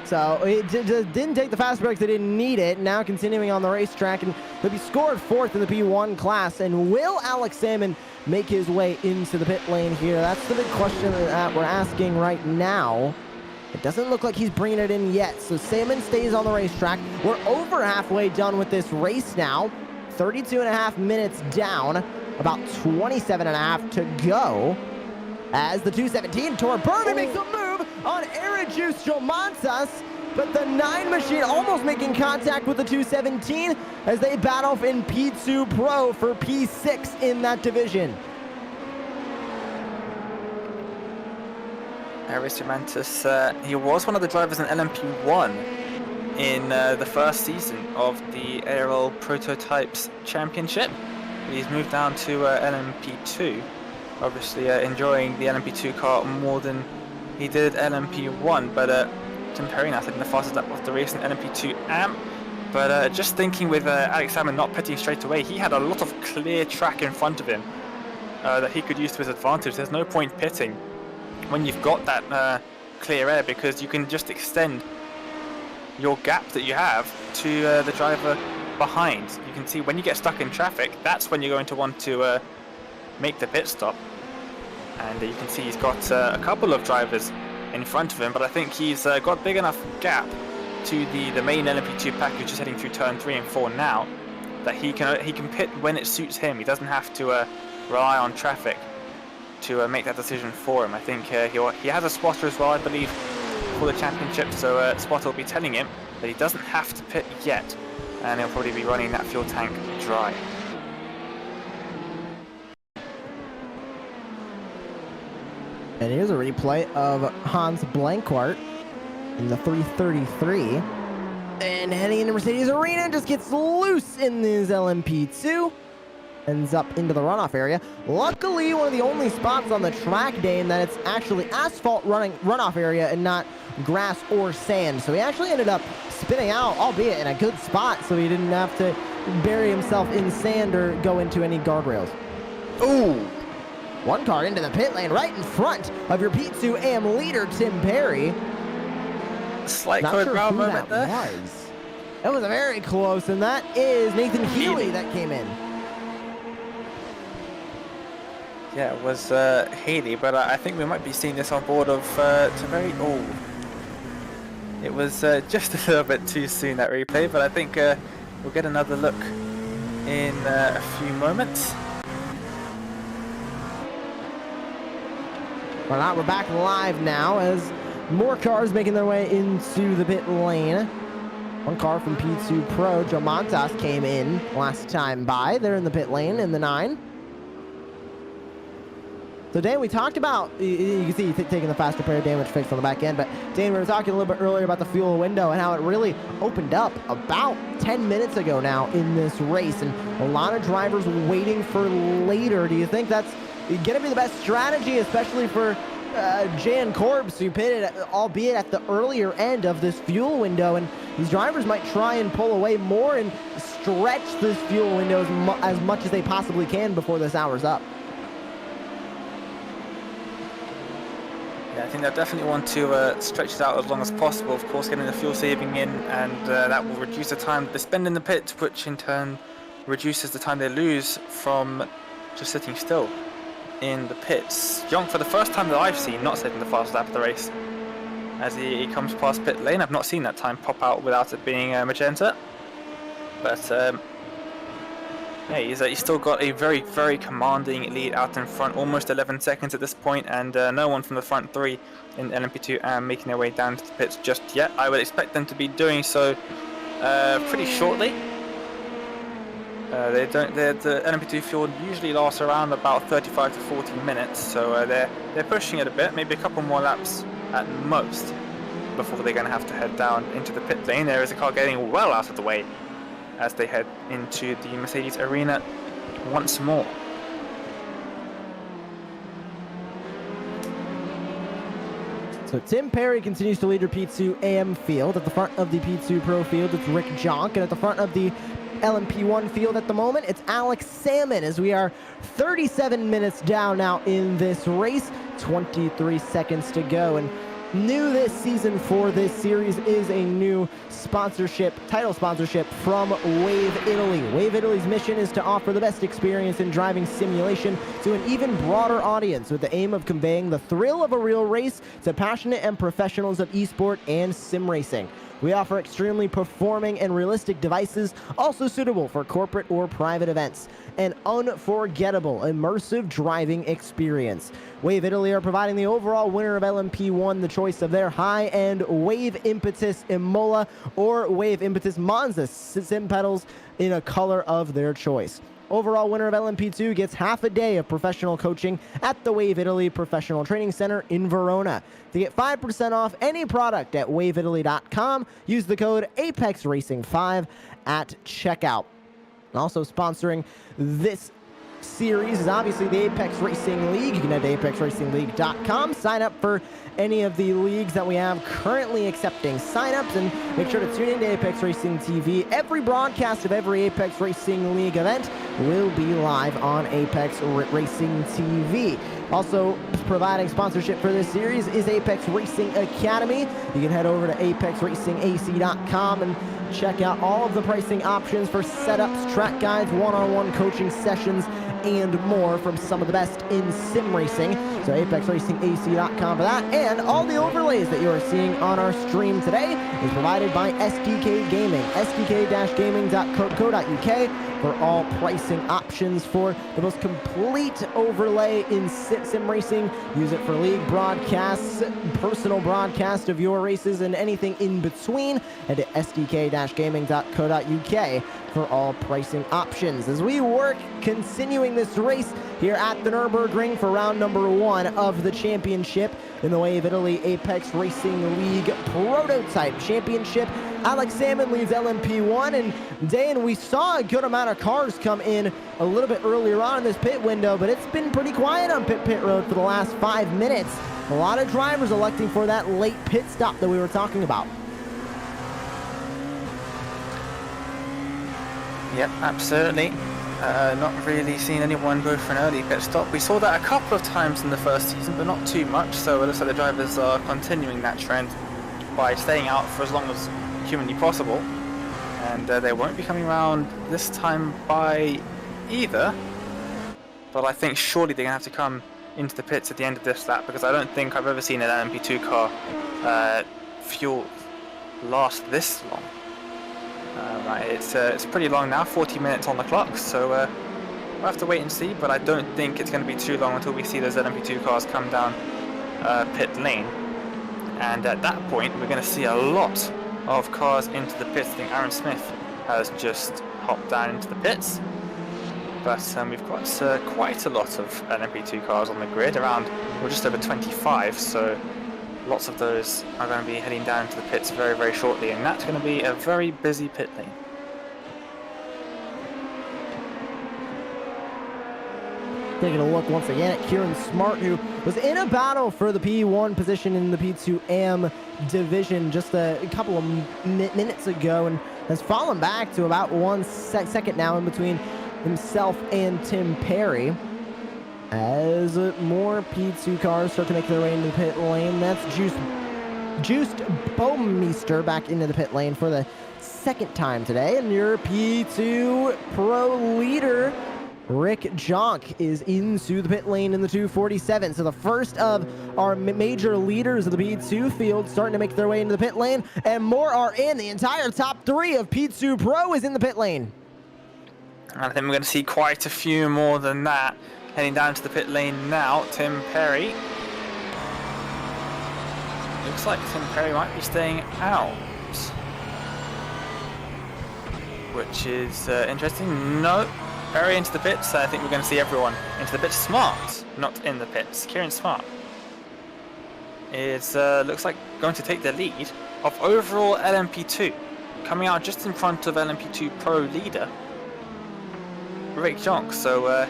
So it didn't take the fast brakes, they didn't need it. Now continuing on the racetrack, and he'll be scored 4th in the P1 class. And will Alex Salmon make his way into the pit lane here? That's the big question that we're asking right now. It doesn't look like he's bringing it in yet. So Salmon stays on the racetrack. We're over halfway done with this race now. 32.5 minutes down, about 27.5 to go. As the 217 Tor Berman makes a move on Erajus Jomantas, but the 9 machine almost making contact with the 217 as they battle in P2 Pro for P6 in that division. Erajus Jomantas, he was one of the drivers in LMP1 in the first season of the ARL Prototypes Championship. He's moved down to LMP2. Obviously enjoying the LMP2 car more than he did LMP1, but comparing that, I think the fastest lap of the race in LMP2 amp. But just thinking with Alex Salmon not pitting straight away, he had a lot of clear track in front of him that he could use to his advantage. There's no point pitting when you've got that clear air, because you can just extend your gap that you have to the driver behind. You can see when you get stuck in traffic, that's when you're going to want to make the pit stop. And you can see he's got a couple of drivers in front of him, but I think he's got big enough gap to the main LMP2 package just heading through turn 3 and 4 now, that he can pit when it suits him. He doesn't have to rely on traffic to make that decision for him. I think he has a spotter as well, I believe, for the championship, so spotter will be telling him that he doesn't have to pit yet, and he'll probably be running that fuel tank dry. And here's a replay of Hans Blanquart in the 333. And heading into Mercedes Arena, just gets loose in his LMP2. Ends up into the runoff area. Luckily, one of the only spots on the track day in that it's actually asphalt runoff area and not grass or sand. So he actually ended up spinning out, albeit in a good spot, so he didn't have to bury himself in sand or go into any guardrails. Ooh! One car into the pit lane right in front of your P2 AM leader, Tim Perry. Slight Not code sure brown who moment that there. was. That was very close, and that is Nathan Healy that came in. Yeah, it was Haley, but I think we might be seeing this on board of Taveri. Oh, it was just a little bit too soon, that replay, but I think we'll get another look in a few moments. All right, we're back live now as more cars making their way into the pit lane. One car from P2 Pro, Joe Montas, came in last time by. They're in the pit lane in the 9. So Dan, we talked about, you can see you taking the faster pair damage fix on the back end, but Dan, we were talking a little bit earlier about the fuel window and how it really opened up about 10 minutes ago now in this race, and a lot of drivers waiting for later. Do you think that's going to be the best strategy, especially for Jan Corbs, who pitted, albeit at the earlier end of this fuel window, and these drivers might try and pull away more and stretch this fuel window as much as they possibly can before this hour's up? Yeah, I think they'll definitely want to stretch it out as long as possible, of course, getting the fuel saving in, and that will reduce the time they spend in the pit, which in turn reduces the time they lose from just sitting still in the pits. Young, for the first time that I've seen, not setting the fast lap of the race as he comes past pit lane. I've not seen that time pop out without it being magenta, but yeah, he's still got a very, very commanding lead out in front, almost 11 seconds at this point, and no one from the front 3 in LMP2 are making their way down to the pits just yet. I would expect them to be doing so pretty shortly. The LMP2 fuel usually lasts around about 35 to 40 minutes, so they're pushing it a bit, maybe a couple more laps at most before they're going to have to head down into the pit lane. There is a car getting well out of the way as they head into the Mercedes arena once more. So Tim Perry continues to lead your P2 AM field. At the front of the P2 Pro field, it's Rick Jonk. And at the front of the LMP1 field at the moment, it's Alex Salmon, as we are 37 minutes down now in this race, 23 seconds to go. And new this season for this series is a new title sponsorship from Wave Italy. Wave Italy's mission is to offer the best experience in driving simulation to an even broader audience, with the aim of conveying the thrill of a real race to passionate and professionals of esport and sim racing. We offer extremely performing and realistic devices, also suitable for corporate or private events. An unforgettable, immersive driving experience. Wave Italy are providing the overall winner of LMP1 the choice of their high-end Wave Impetus Imola or Wave Impetus Monza sim pedals in a color of their choice. Overall winner of LMP2 gets half a day of professional coaching at the Wave Italy Professional Training Center in Verona. To get 5% off any product at waveitaly.com, use the code APEXRACING5 at checkout. Also sponsoring this series is obviously the Apex Racing League. You can head to apexracingleague.com, sign up for any of the leagues that we have currently accepting signups, and make sure to tune into Apex Racing TV. Every broadcast of every Apex Racing League event will be live on Apex Racing TV. Also providing sponsorship for this series is Apex Racing Academy. You can head over to apexracingac.com and check out all of the pricing options for setups, track guides, one-on-one coaching sessions, and more from some of the best in sim racing. So apexracingac.com for that. And all the overlays that you are seeing on our stream today is provided by SDK Gaming, sdk-gaming.co.uk, for all pricing options for the most complete overlay in sim racing. Use it for league broadcasts, personal broadcast of your races, and anything in between. Head to sdk-gaming.co.uk for all pricing options. As we work continuing this race here at the Nürburgring for round number 1 of the championship in the Wave Italy Apex Racing League Prototype Championship. Alex Salmon leads LMP1, and Dan, we saw a good amount of cars come in a little bit earlier on in this pit window, but it's been pretty quiet on pit road for the last 5 minutes. A lot of drivers electing for that late pit stop that we were talking about. Yep, absolutely. Not really seen anyone go for an early pit stop. We saw that a couple of times in the first season, but not too much, so it looks like the drivers are continuing that trend by staying out for as long as humanly possible. And they won't be coming around this time by either, but I think surely they're going to have to come into the pits at the end of this lap, because I don't think I've ever seen an LMP2 car fuel last this long. Right, it's pretty long now, 40 minutes on the clock, so we'll have to wait and see, but I don't think it's going to be too long until we see those LMP2 cars come down pit lane. And at that point, we're going to see a lot of cars into the pits. I think Aaron Smith has just hopped down into the pits, but we've got quite a lot of LMP2 cars on the grid, around, we're just over 25, so lots of those are going to be heading down to the pits very, very shortly, and that's going to be a very busy pit lane. Taking a look once again at Kieran Smart, who was in a battle for the P1 position in the P2 AM division just a couple of minutes ago, and has fallen back to about 1 second now in between himself and Tim Perry. As more P2 cars start to make their way into the pit lane, that's Juiced Baumeister back into the pit lane for the second time today. And your P2 Pro leader, Rick Jonk, is into the pit lane in the 247. So the first of our major leaders of the P2 field starting to make their way into the pit lane, and more are in. The entire top 3 of P2 Pro is in the pit lane. I think we're going to see quite a few more than that. Heading down to the pit lane now, Tim Perry. Looks like Tim Perry might be staying out, which is interesting. No, Perry into the pits. I think we're going to see everyone into the pits. Smart, not in the pits. Kieran Smart is looks like going to take the lead of overall LMP2, coming out just in front of LMP2 Pro leader Rick Jonk. So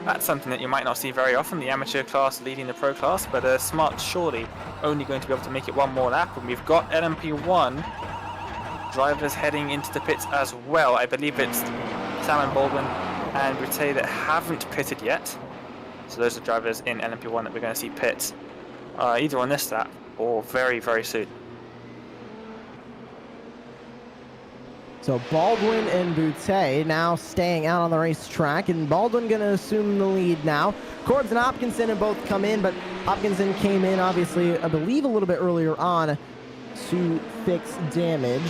That's something that you might not see very often, the amateur class leading the pro class, but Smart's surely only going to be able to make it one more lap, and we've got LMP1 drivers heading into the pits as well. I believe it's Sam and Baldwin and Boutte that haven't pitted yet. So those are drivers in LMP1 that we're going to see pit either on this lap or very, very soon. So Baldwin and Boutte now staying out on the racetrack, and Baldwin going to assume the lead now. Corbs and Hopkinson have both come in, but Hopkinson came in, obviously, I believe a little bit earlier on to fix damage.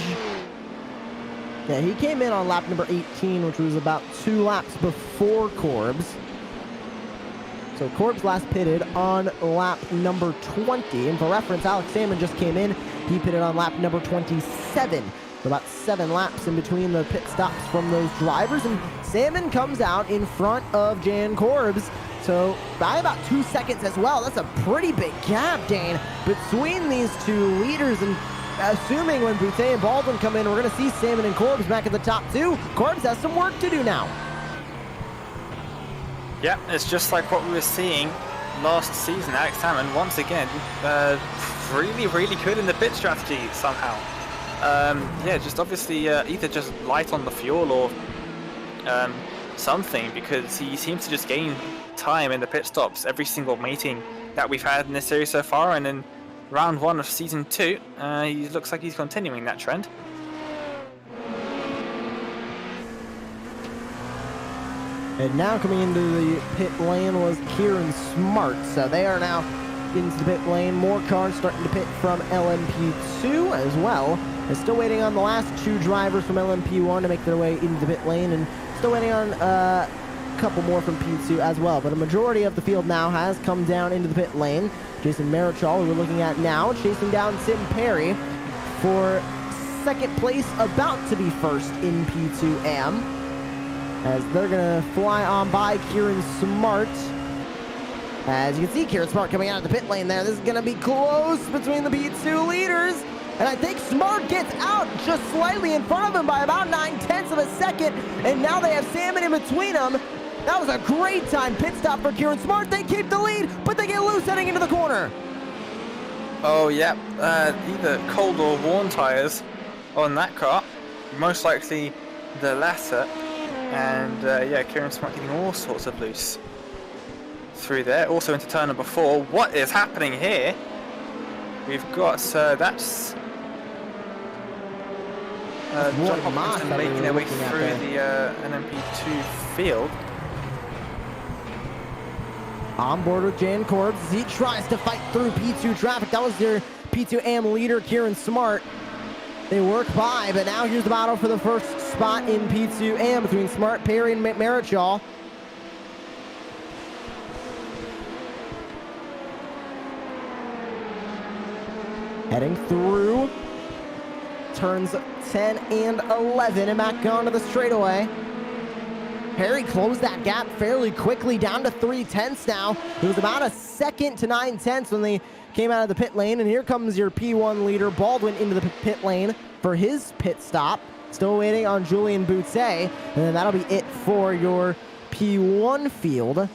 Yeah, he came in on lap number 18, which was about 2 laps before Corbs. So Corbs last pitted on lap number 20, and for reference, Alex Salmon just came in. He pitted on lap number 27. About 7 laps in between the pit stops from those drivers, and Salmon comes out in front of Jan Corbs, so by about 2 seconds as well. That's a pretty big gap, Dane, between these two leaders, and assuming when Boutte and Baldwin come in, we're going to see Salmon and Corbs back at the top 2. Corbs has some work to do now. Yeah, it's just like what we were seeing last season. Alex Salmon, once again, really, really good in the pit strategy somehow. Yeah, just obviously either just light on the fuel or something, because he seems to just gain time in the pit stops every single meeting that we've had in this series so far, and in round 1 of season 2 he looks like he's continuing that trend. And now coming into the pit lane was Kieran Smart, so they are now into the pit lane. More cars starting to pit from LMP2 as well. They're still waiting on the last 2 drivers from LMP1 to make their way into the pit lane, and still waiting on a couple more from P2 as well. But a majority of the field now has come down into the pit lane. Jason Marichal, who we're looking at now, chasing down Tim Perry for second place, about to be first in P2M, as they're going to fly on by Kieran Smart. As you can see, Kieran Smart coming out of the pit lane there. This is going to be close between the P2 leaders. And I think Smart gets out just slightly in front of him by about 9/10 of a second. And now they have Salmon in between them. That was a great time pit stop for Kieran Smart. They keep the lead, but they get loose heading into the corner. Oh, yeah. Either cold or warm tires on that car. Most likely the latter. And yeah, Kieran Smart getting all sorts of loose through there. Also into turn number 4. What is happening here? We've got that's John Hopkinson making their way through the NMP2 field. On board with Jan Corbs as he tries to fight through P2 traffic. That was their P2AM leader, Kieran Smart. They work by, but now here's the battle for the first spot in P2AM between Smart, Perry, and Marichal. Heading through turns 10 and 11 and back onto the straightaway. Perry closed that gap fairly quickly, down to 3/10 now. It was about a second to 9/10 when they came out of the pit lane, and here comes your P1 leader, Baldwin, into the pit lane for his pit stop. Still waiting on Julian Boutte, and then that'll be it for your P1 field.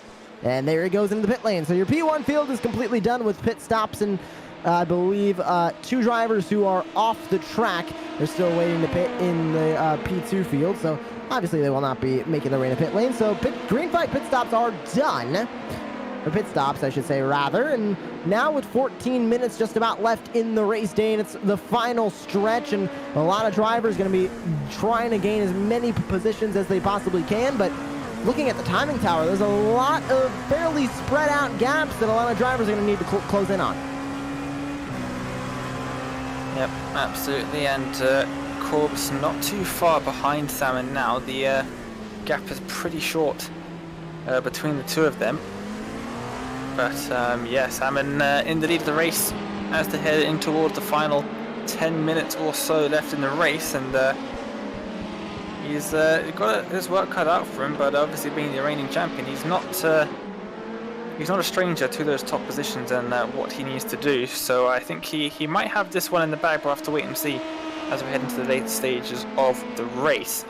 And there he goes into the pit lane. So your P1 field is completely done with pit stops, and I believe 2 drivers who are off the track are still waiting to pit in the P2 field. So obviously they will not be making their way to pit lane. So green flag pit stops are done. Or pit stops, I should say, rather. And now with 14 minutes just about left in the race day, and it's the final stretch, and a lot of drivers going to be trying to gain as many positions as they possibly can. But looking at the timing tower, there's a lot of fairly spread out gaps that a lot of drivers are going to need to close in on. Yep, absolutely, and Corb's not too far behind Salmon now. The gap is pretty short between the two of them. But yeah, Salmon in the lead of the race as they head in towards the final 10 minutes or so left in the race, and he's got his work cut out for him, but obviously being the reigning champion, he's not a stranger to those top positions and what he needs to do. So I think he might have this one in the bag. We'll have to wait and see as we head into the later stages of the race.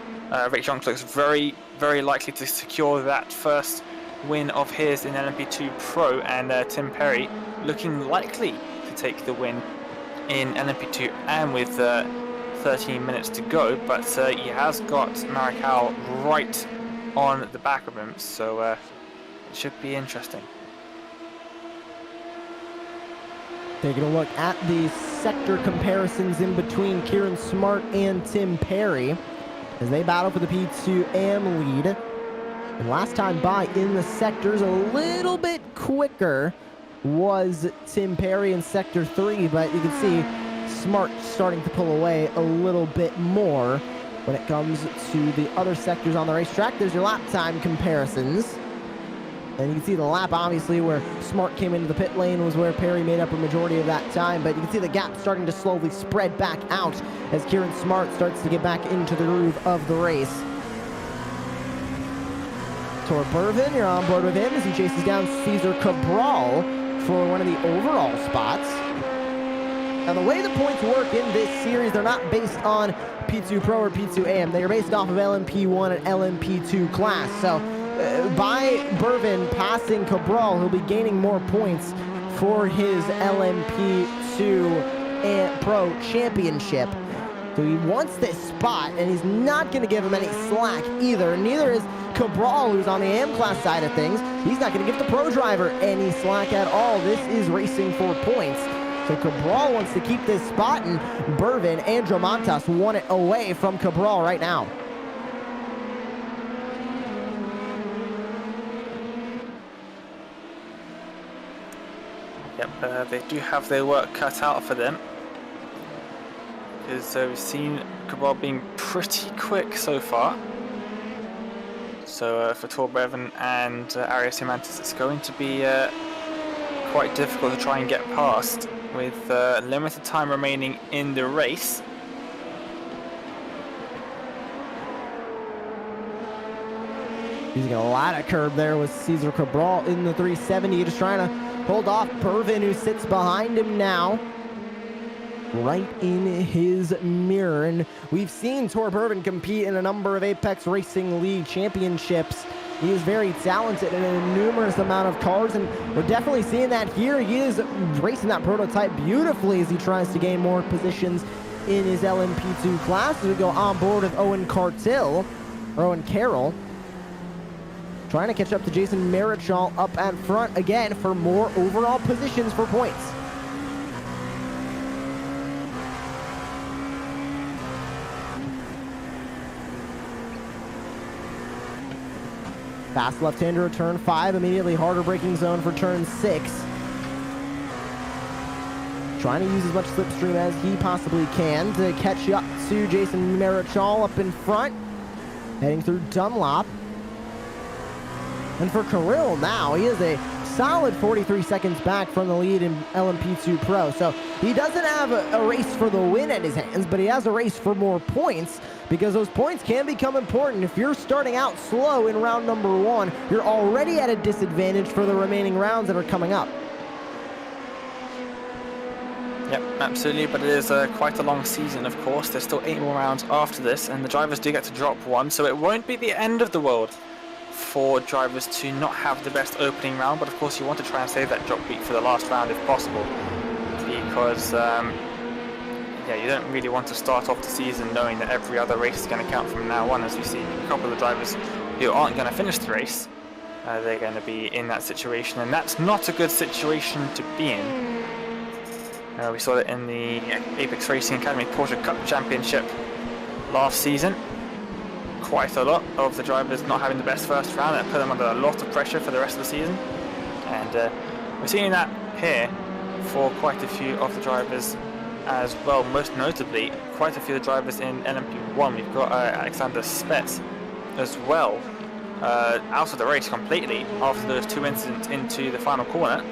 Rick Jonks looks very, very likely to secure that first win of his in LMP2 Pro, and Tim Perry looking likely to take the win in LMP2 and with 13 minutes to go, but he has got Maricao right on the back of him, so it should be interesting. Taking a look at the sector comparisons in between Kieran Smart and Tim Perry as they battle for the P2AM lead. And last time by in the sectors, a little bit quicker was Tim Perry in Sector 3, but you can see Smart starting to pull away a little bit more when it comes to the other sectors on the racetrack. There's your lap time comparisons. And you can see the lap, obviously, where Smart came into the pit lane was where Perry made up a majority of that time. But you can see the gap starting to slowly spread back out as Kieran Smart starts to get back into the groove of the race. Tor Burvin, you're on board with him as he chases down Cesar Cabral for one of the overall spots. Now, the way the points work in this series, they're not based on P2 Pro or P2AM. They are based off of LMP1 and LMP2 class. So by Burvin passing Cabral, he'll be gaining more points for his LMP2 Pro Championship. So he wants this spot, and he's not going to give him any slack either. Neither is Cabral, who's on the AM class side of things. He's not going to give the pro driver any slack at all. This is racing for points. So Cabral wants to keep this spot, and Burvin and Dromontas want it away from Cabral right now. Yep, they do have their work cut out for them, because we've seen Cabral being pretty quick so far. So for Tor Burvin and Arias Simantis, it's going to be quite difficult to try and get past with limited time remaining in the race. Using a lot of curb there with Cesar Cabral in the 370, just trying to hold off Burvin, who sits behind him now, right in his mirror. And we've seen Tor Burvin compete in a number of Apex Racing League championships. He is very talented in a numerous amount of cars, and we're definitely seeing that here. He is racing that prototype beautifully as he tries to gain more positions in his LMP2 class. As we go on board with Owen Carroll, trying to catch up to Jason Marichal up at front again for more overall positions for points. Fast left-hander at turn 5, immediately harder braking zone for turn 6. Trying to use as much slipstream as he possibly can to catch up to Jason Marichal up in front. Heading through Dunlop. And for Kirill now, he is a solid 43 seconds back from the lead in LMP2 Pro. So he doesn't have a race for the win at his hands, but he has a race for more points, because those points can become important. If you're starting out slow in round number 1, you're already at a disadvantage for the remaining rounds that are coming up. Yep, absolutely, but it is quite a long season, of course. There's still 8 more rounds after this, and the drivers do get to drop one, so it won't be the end of the world for drivers to not have the best opening round, but of course you want to try and save that drop beat for the last round if possible, because yeah, you don't really want to start off the season knowing that every other race is going to count from now on. As we see a couple of drivers who aren't going to finish the race, they're going to be in that situation, and that's not a good situation to be in. We saw it in the Apex Racing Academy Porsche Cup Championship last season. Quite a lot of the drivers not having the best first round. That put them under a lot of pressure for the rest of the season, and we're seeing that here for quite a few of the drivers as well. Most notably, quite a few of the drivers in LMP1. We've got Alexander Spetz as well, out of the race completely after those 2 incidents into the final corner,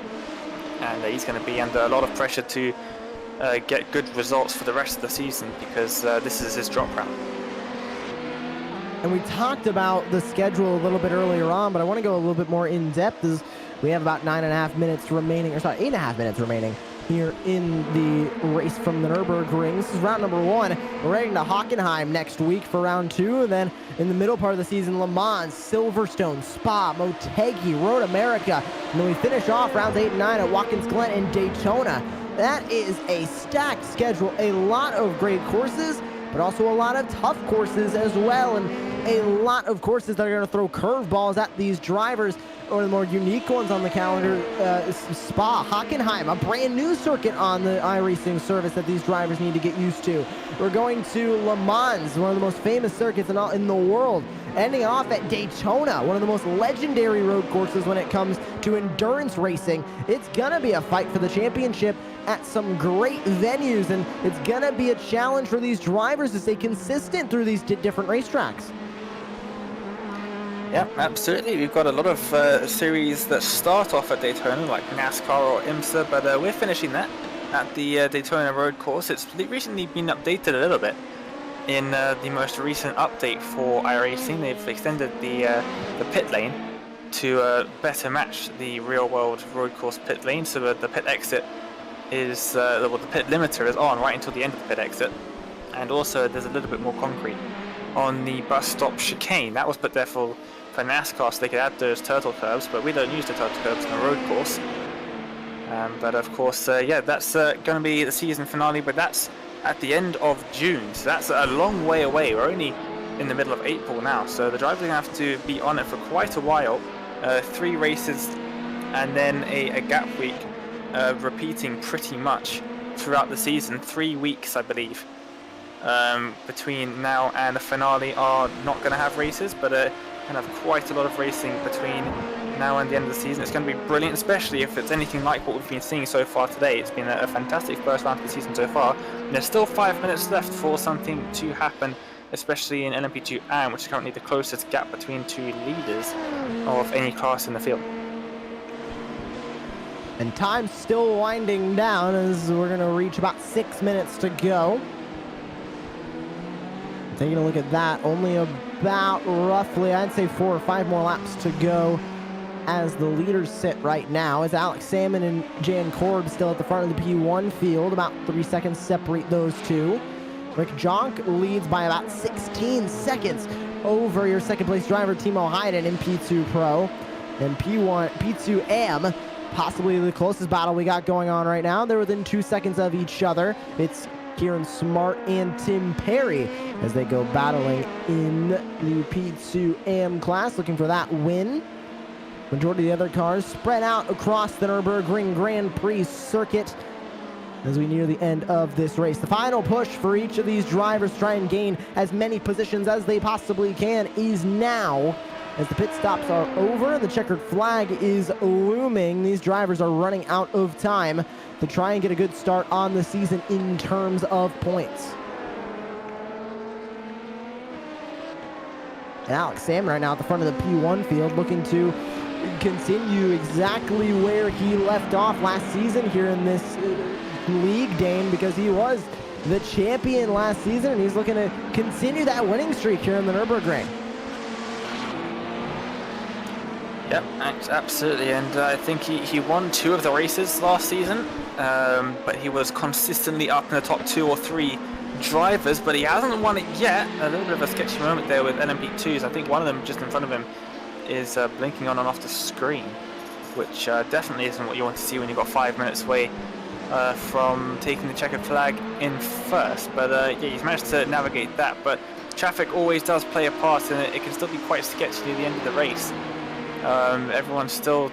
and he's going to be under a lot of pressure to get good results for the rest of the season, because this is his drop round. And we talked about the schedule a little bit earlier on, but I want to go a little bit more in depth as we have about 9.5 minutes remaining, or sorry, 8.5 minutes remaining here in the race from the Nürburgring. This is round number 1. We're heading to Hockenheim next week for round 2. And then in the middle part of the season, Le Mans, Silverstone, Spa, Motegi, Road America. And then we finish off rounds 8 and 9 at Watkins Glen and Daytona. That is a stacked schedule. A lot of great courses, but also a lot of tough courses as well. And a lot of courses that are going to throw curveballs at these drivers. One of the more unique ones on the calendar, Spa, Hockenheim, a brand new circuit on the iRacing service that these drivers need to get used to. We're going to Le Mans, one of the most famous circuits in the world, ending off at Daytona, one of the most legendary road courses when it comes to endurance racing. It's going to be a fight for the championship at some great venues, and it's going to be a challenge for these drivers to stay consistent through these different racetracks. Yeah, absolutely. We've got a lot of series that start off at Daytona, like NASCAR or IMSA, but we're finishing that at the Daytona Road Course. It's recently been updated a little bit. In the most recent update for iRacing, they've extended the pit lane to better match the real-world road course pit lane, so the pit exit is, well, the pit limiter is on right until the end of the pit exit, and also there's a little bit more concrete on the bus stop chicane. That was put there for NASCAR so they could add those turtle curbs, but we don't use the turtle curbs on the road course. But of course, yeah, that's going to be the season finale, but that's at the end of June, so that's a long way away. We're only in the middle of April now, so the drivers are going to have to be on it for quite a while. 3 races and then a gap week, repeating pretty much throughout the season. 3 weeks, I believe, between now and the finale are not going to have races, but going to have quite a lot of racing between now and the end of the season. It's going to be brilliant, especially if it's anything like what we've been seeing so far today. It's been a fantastic first round of the season so far, and there's still 5 minutes left for something to happen, especially in LMP2 AM, which is currently the closest gap between 2 leaders of any class in the field. And time's still winding down as we're going to reach about 6 minutes to go. Taking a look at that, only about roughly, I'd say 4 or 5 more laps to go as the leaders sit right now. As Alex Salmon and Jan Korb still at the front of the P1 field, about 3 seconds separate those two. Rick Jonk leads by about 16 seconds over your second place driver Timo Heiden in P2 Pro. And P2 AM, possibly the closest battle we got going on right now. They're within 2 seconds of each other. It's Kieran Smart and Tim Perry as they go battling in the P2 AM class, looking for that win. Majority of the other cars spread out across the Nürburgring Grand Prix circuit as we near the end of this race. The final push for each of these drivers to try and gain as many positions as they possibly can is now. As the pit stops are over, the checkered flag is looming. These drivers are running out of time to try and get a good start on the season in terms of points. And Alex Salmon right now at the front of the P1 field looking to continue exactly where he left off last season here in this league, Dane, because he was the champion last season and he's looking to continue that winning streak here in the Nürburgring. Yep, absolutely, and I think he won 2 of the races last season, but he was consistently up in the top 2 or 3 drivers, but he hasn't won it yet. A little bit of a sketchy moment there with LMP2s. I think one of them just in front of him is blinking on and off the screen, which definitely isn't what you want to see when you've got 5 minutes away from taking the checkered flag in first. But yeah, he's managed to navigate that, but traffic always does play a part, and it can still be quite sketchy near the end of the race. Everyone's still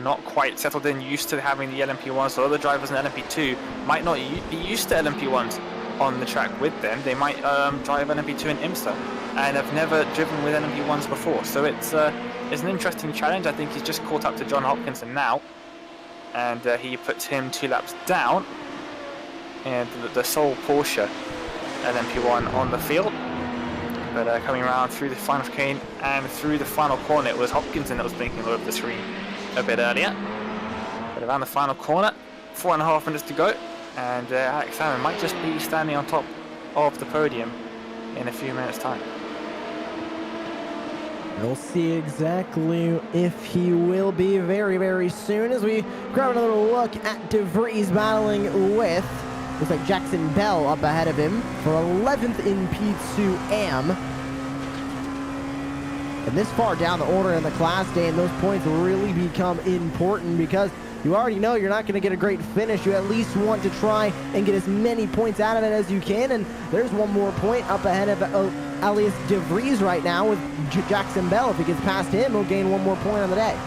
not quite settled in, used to having the LMP1s, so other drivers in LMP2 might not be used to LMP1s on the track with them. They might drive LMP2 in IMSA and have never driven with LMP1s before, so it's an interesting challenge. I think he's just caught up to John Hopkinson now, and he puts him 2 laps down, and the sole Porsche LMP1 on the field. But coming around through the final chicane and through the final corner, it was Hopkinson that was blinking all over the screen a bit earlier. But around the final corner, 4.5 minutes to go, and Alex Salmon might just be standing on top of the podium in a few minutes' time. We'll see exactly if he will be very, very soon as we grab another look at De Vries battling with, looks like Jackson Bell up ahead of him for 11th in P2 And this far down the order in the class, Dane, those points really become important because you already know you're not going to get a great finish. You at least want to try and get as many points out of it as you can. And there's one more point up ahead of Alias De Vries right now with Jackson Bell. If he gets past him, he'll gain one more point on the day.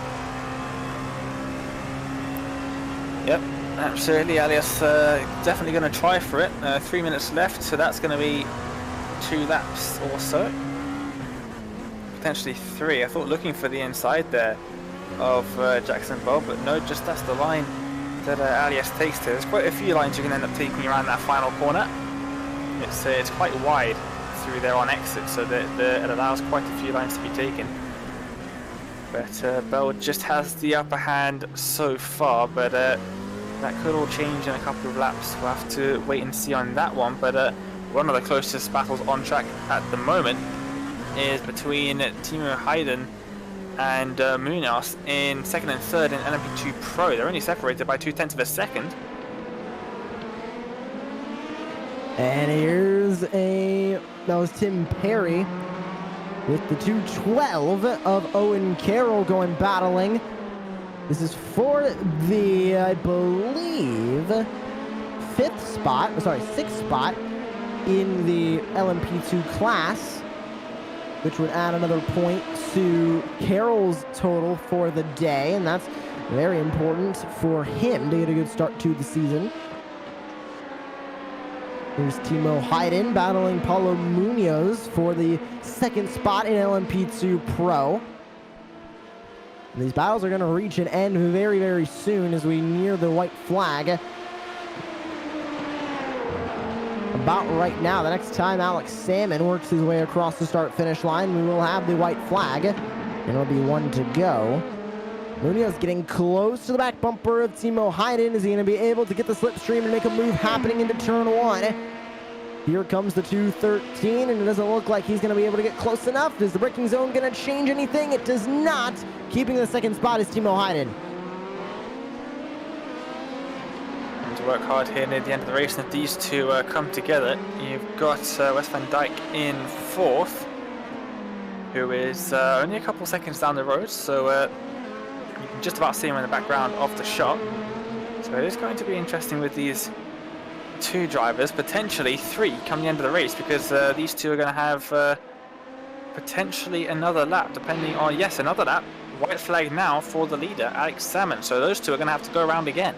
Yep, absolutely. Alias definitely going to try for it. 3 minutes left, so that's going to be 2 laps or so. Potentially 3. I thought looking for the inside there of Jackson Bell, but no, just that's the line that Alias takes to. There's quite a few lines you can end up taking around that final corner. It's quite wide through there on exit, so that it allows quite a few lines to be taken. But Bell just has the upper hand so far, but that could all change in a couple of laps. We'll have to wait and see on that one. But one of the closest battles on track at the moment is between Timo Hayden and Munoz in 2nd and 3rd in LMP2 Pro. They're only separated by 0.2 of a second. And that was Tim Perry with the 2:12 of Owen Carroll going battling. This is for the, I believe, 6th spot in the LMP2 class, which would add another point to Carroll's total for the day, and that's very important for him to get a good start to the season. Here's Timo Hayden battling Paulo Munoz for the 2nd spot in LMP2 Pro. And these battles are going to reach an end very, very soon as we near the white flag. About right now, the next time Alex Salmon works his way across the start-finish line, we will have the white flag, and it'll be 1 to go. Munoz getting close to the back bumper of Timo Hayden. Is he going to be able to get the slipstream and make a move happening into turn 1? Here comes the 213, and it doesn't look like he's going to be able to get close enough. Is the braking zone going to change anything? It does not. Keeping the 2nd spot is Timo Hayden. And to work hard here near the end of the race, and if these two come together, you've got Wes van Dijk in 4th, who is only a couple seconds down the road, so you can just about see him in the background of the shot. So it is going to be interesting with these 2 drivers, potentially 3 come the end of the race, because these 2 are going to have potentially another lap, depending on, yes, another lap. White flag now for the leader, Alex Salmon. So those 2 are going to have to go around again.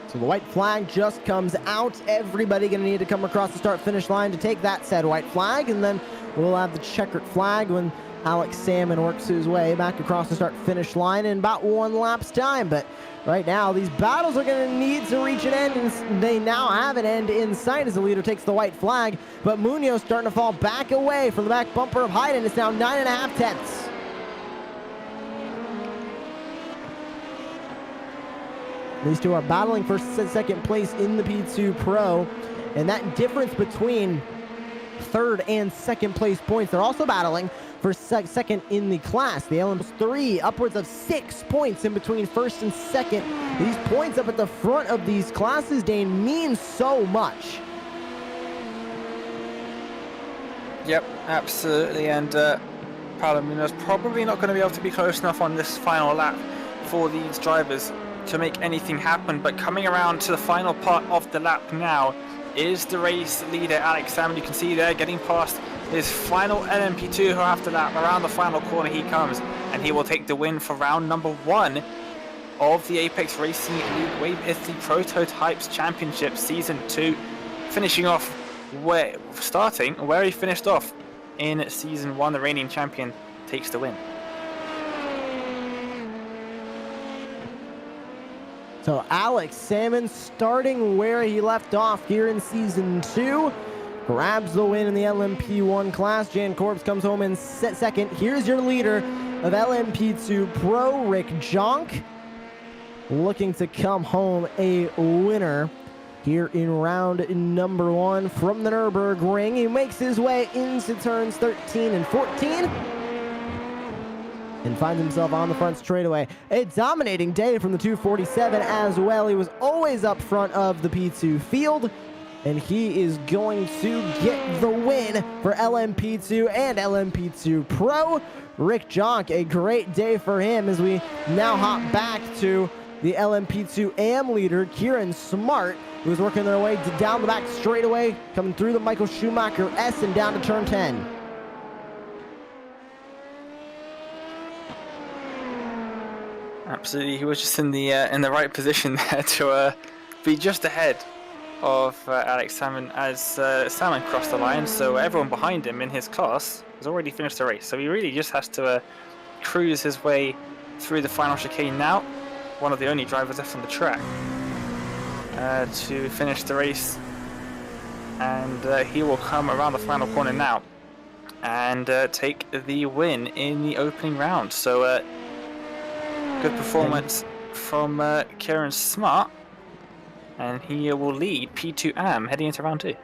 So the white flag just comes out. Everybody going to need to come across the start-finish line to take that said white flag, and then we'll have the checkered flag when Alex Salmon works his way back across the start-finish line in about 1 lap's time. But right now, these battles are going to need to reach an end, and they now have an end in sight as the leader takes the white flag. But Munoz starting to fall back away from the back bumper of Hayden. It's now 9.5 tenths. These 2 are battling for 2nd place in the P2 Pro, and that difference between 3rd and 2nd place points, they're also battling for 2nd in the class. The LM3, upwards of 6 points in between 1st and 2nd. These points up at the front of these classes, Dane, mean so much. Yep, absolutely, and Paulo Munoz probably not going to be able to be close enough on this final lap for these drivers to make anything happen. But coming around to the final part of the lap now is the race leader, Alex Salmon. You can see there getting past his final LMP2 half the lap. Around the final corner he comes, and he will take the win for round number 1 of the Apex Racing League Wave Italy Prototypes Championship Season 2, starting where he finished off in Season 1. The reigning champion takes the win. So Alex Salmon starting where he left off here in Season 2. Grabs the win in the LMP1 class. Jan Korps comes home in 2nd. Here's your leader of LMP2 Pro, Rick Jonk, looking to come home a winner here in round number 1 from the Nürburgring. He makes his way into turns 13 and 14. and finds himself on the front straightaway. A dominating day from the 247 as well. He was always up front of the P2 field, and he is going to get the win for LMP2 and LMP2 Pro. Rick Jonk, a great day for him as we now hop back to the LMP2 AM leader, Kieran Smart, who's working their way down the back straightaway, coming through the Michael Schumacher S and down to turn 10. Absolutely, he was just in the right position there to be just ahead of Alex Salmon as Salmon crossed the line. So everyone behind him in his class has already finished the race. So he really just has to cruise his way through the final chicane now. One of the only drivers left on the track to finish the race, and he will come around the final corner now and take the win in the opening round. So good performance from Kieran Smart, and he will lead P2 AM heading into round 2.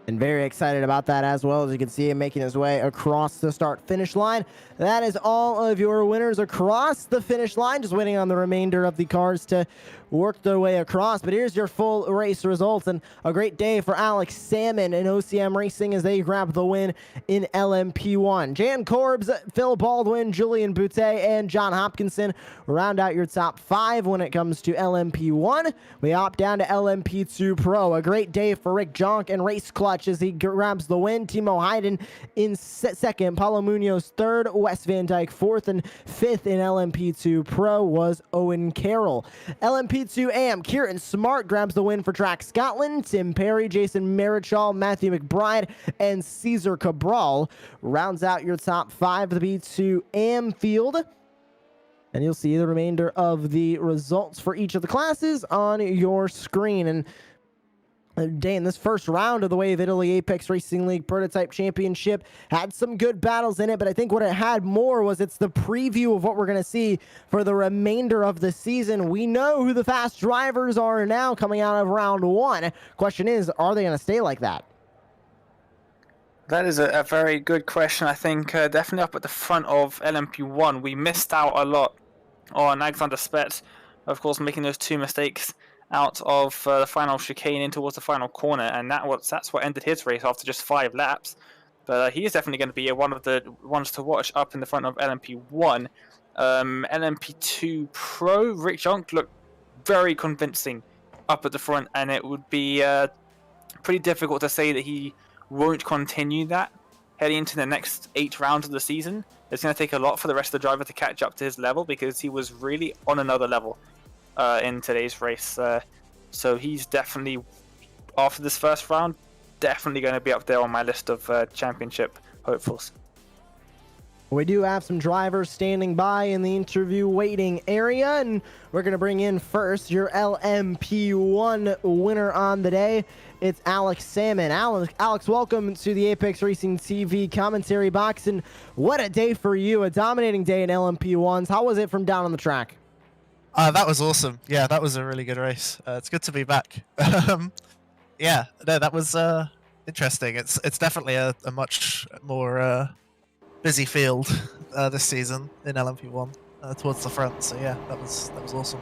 And very excited about that as well. As you can see him making his way across the start-finish line. That is all of your winners across the finish line. Just waiting on the remainder of the cars to work their way across. But here's your full race results, and a great day for Alex Salmon and OCM Racing as they grab the win in LMP1. Jan Corbs, Phil Baldwin, Julian Boutte, and John Hopkinson round out your top 5 when it comes to LMP1. We hop down to LMP2 Pro. A great day for Rick Jonk and Race Clutch as he grabs the win. Timo Hayden in second, Paulo Munoz third, Wes Van Dyke fourth, and fifth in LMP2 Pro was Owen Carroll. LMP2 AM, Kieran Smart grabs the win for Track Scotland. Tim Perry, Jason Marichal, Matthew McBride, and Cesar Cabral rounds out your top 5 of the P2 AM field. And you'll see the remainder of the results for each of the classes on your screen. And day in this first round of the Wave Italy Apex Racing League Prototype Championship had some good battles in it, but I think what it had more was it's the preview of what we're going to see for the remainder of the season. We know who the fast drivers are now coming out of round 1. Question is, are they going to stay like that? That is a very good question. I think definitely up at the front of LMP1, we missed out a lot on Alexander Spetz, of course, making those 2 mistakes out of the final chicane in towards the final corner, and that's what ended his race after just 5 laps. But he is definitely going to be one of the ones to watch up in the front of LMP1. LMP2 Pro, Rick Jonk looked very convincing up at the front, and it would be pretty difficult to say that he won't continue that heading into the next 8 rounds of the season. It's going to take a lot for the rest of the driver to catch up to his level, because he was really on another level in today's race. So he's definitely, after this first round, definitely going to be up there on my list of championship hopefuls. We do have some drivers standing by in the interview waiting area, and we're going to bring in first your LMP1 winner on the day. It's Alex Salmon. Alex, welcome to the Apex Racing TV commentary box, and what a day for you, a dominating day in LMP1s. How was it from down on the track? That was awesome. Yeah, that was a really good race. It's good to be back. Yeah, no, that was interesting. It's definitely a much more busy field this season in LMP1 towards the front. So yeah, that was awesome.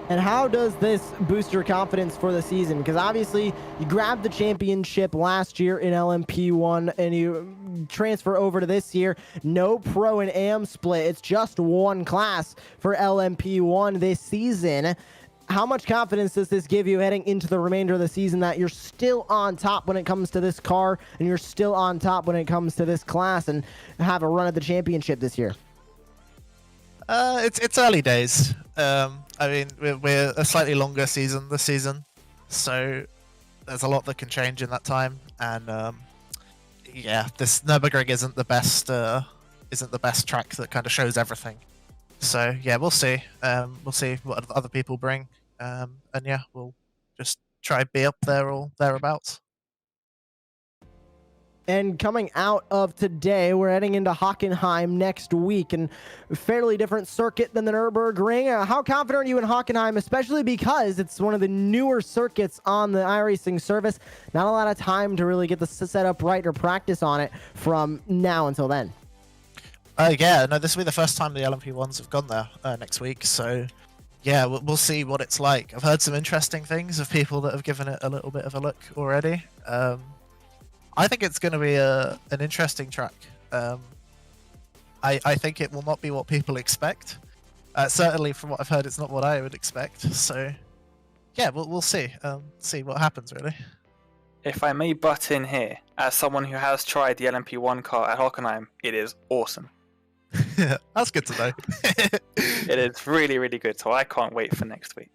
And how does this boost your confidence for the season? Because obviously you grabbed the championship last year in LMP1 and you transfer over to this year. No pro and AM split. It's just one class for LMP1 this season. How much confidence does this give you heading into the remainder of the season that you're still on top when it comes to this car and you're still on top when it comes to this class and have a run at the championship this year? It's early days. I mean, we're a slightly longer season this season, so there's a lot that can change in that time. And yeah, this Nürburgring isn't the best track that kind of shows everything. So yeah, we'll see. We'll see what other people bring, and yeah, we'll just try to be up there or thereabouts. And coming out of today, we're heading into Hockenheim next week, and a fairly different circuit than the Nürburgring. How confident are you in Hockenheim, especially because it's one of the newer circuits on the iRacing service? Not a lot of time to really get the setup right or practice on it from now until then. Yeah, no, this will be the first time the LMP1s have gone there next week, so yeah, we'll see what it's like. I've heard some interesting things of people that have given it a little bit of a look already. I think it's going to be an interesting track. I think it will not be what people expect. Certainly, from what I've heard, it's not what I would expect. So, yeah, we'll see. See what happens, really. If I may butt in here, as someone who has tried the LMP1 car at Hockenheim, it is awesome. That's good to know. It is really, really good, so I can't wait for next week.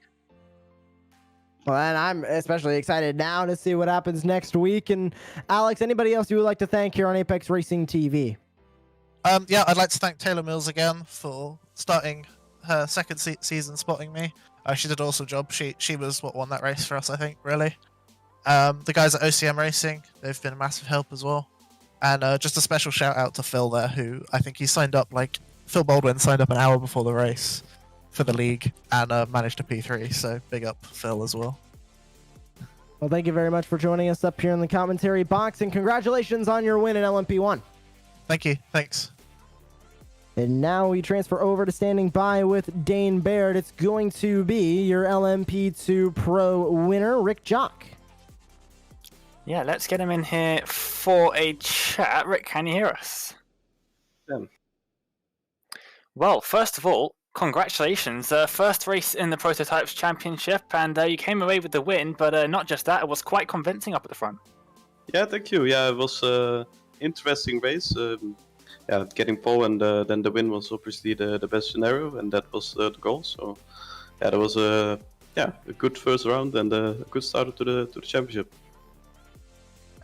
Well, and I'm especially excited now to see what happens next week. And Alex, anybody else you would like to thank here on Apex Racing TV? Yeah, I'd like to thank Taylor Mills again for starting her second season spotting me. She did an awesome job. She was what won that race for us, I think, really. The guys at OCM Racing, they've been a massive help as well. And just a special shout out to Phil there, who I think he signed up, Phil Baldwin signed up an hour before the race for the league and managed a P3, so big up Phil as well. Well, thank you very much for joining us up here in the commentary box, and congratulations on your win in LMP1. Thank you. Thanks. And now we transfer over to standing by with Dane Baird. It's going to be your LMP2 Pro winner, Rick Jock. Yeah, let's get him in here for a chat. Rick, can you hear us? Yeah. Well, first of all, congratulations. First race in the Prototypes Championship, and you came away with the win, but not just that, it was quite convincing up at the front. Yeah, thank you. Yeah, it was an interesting race. Yeah, getting pole and then the win was obviously the best scenario, and that was the goal. So, yeah, that was a good first round and a good start to the championship.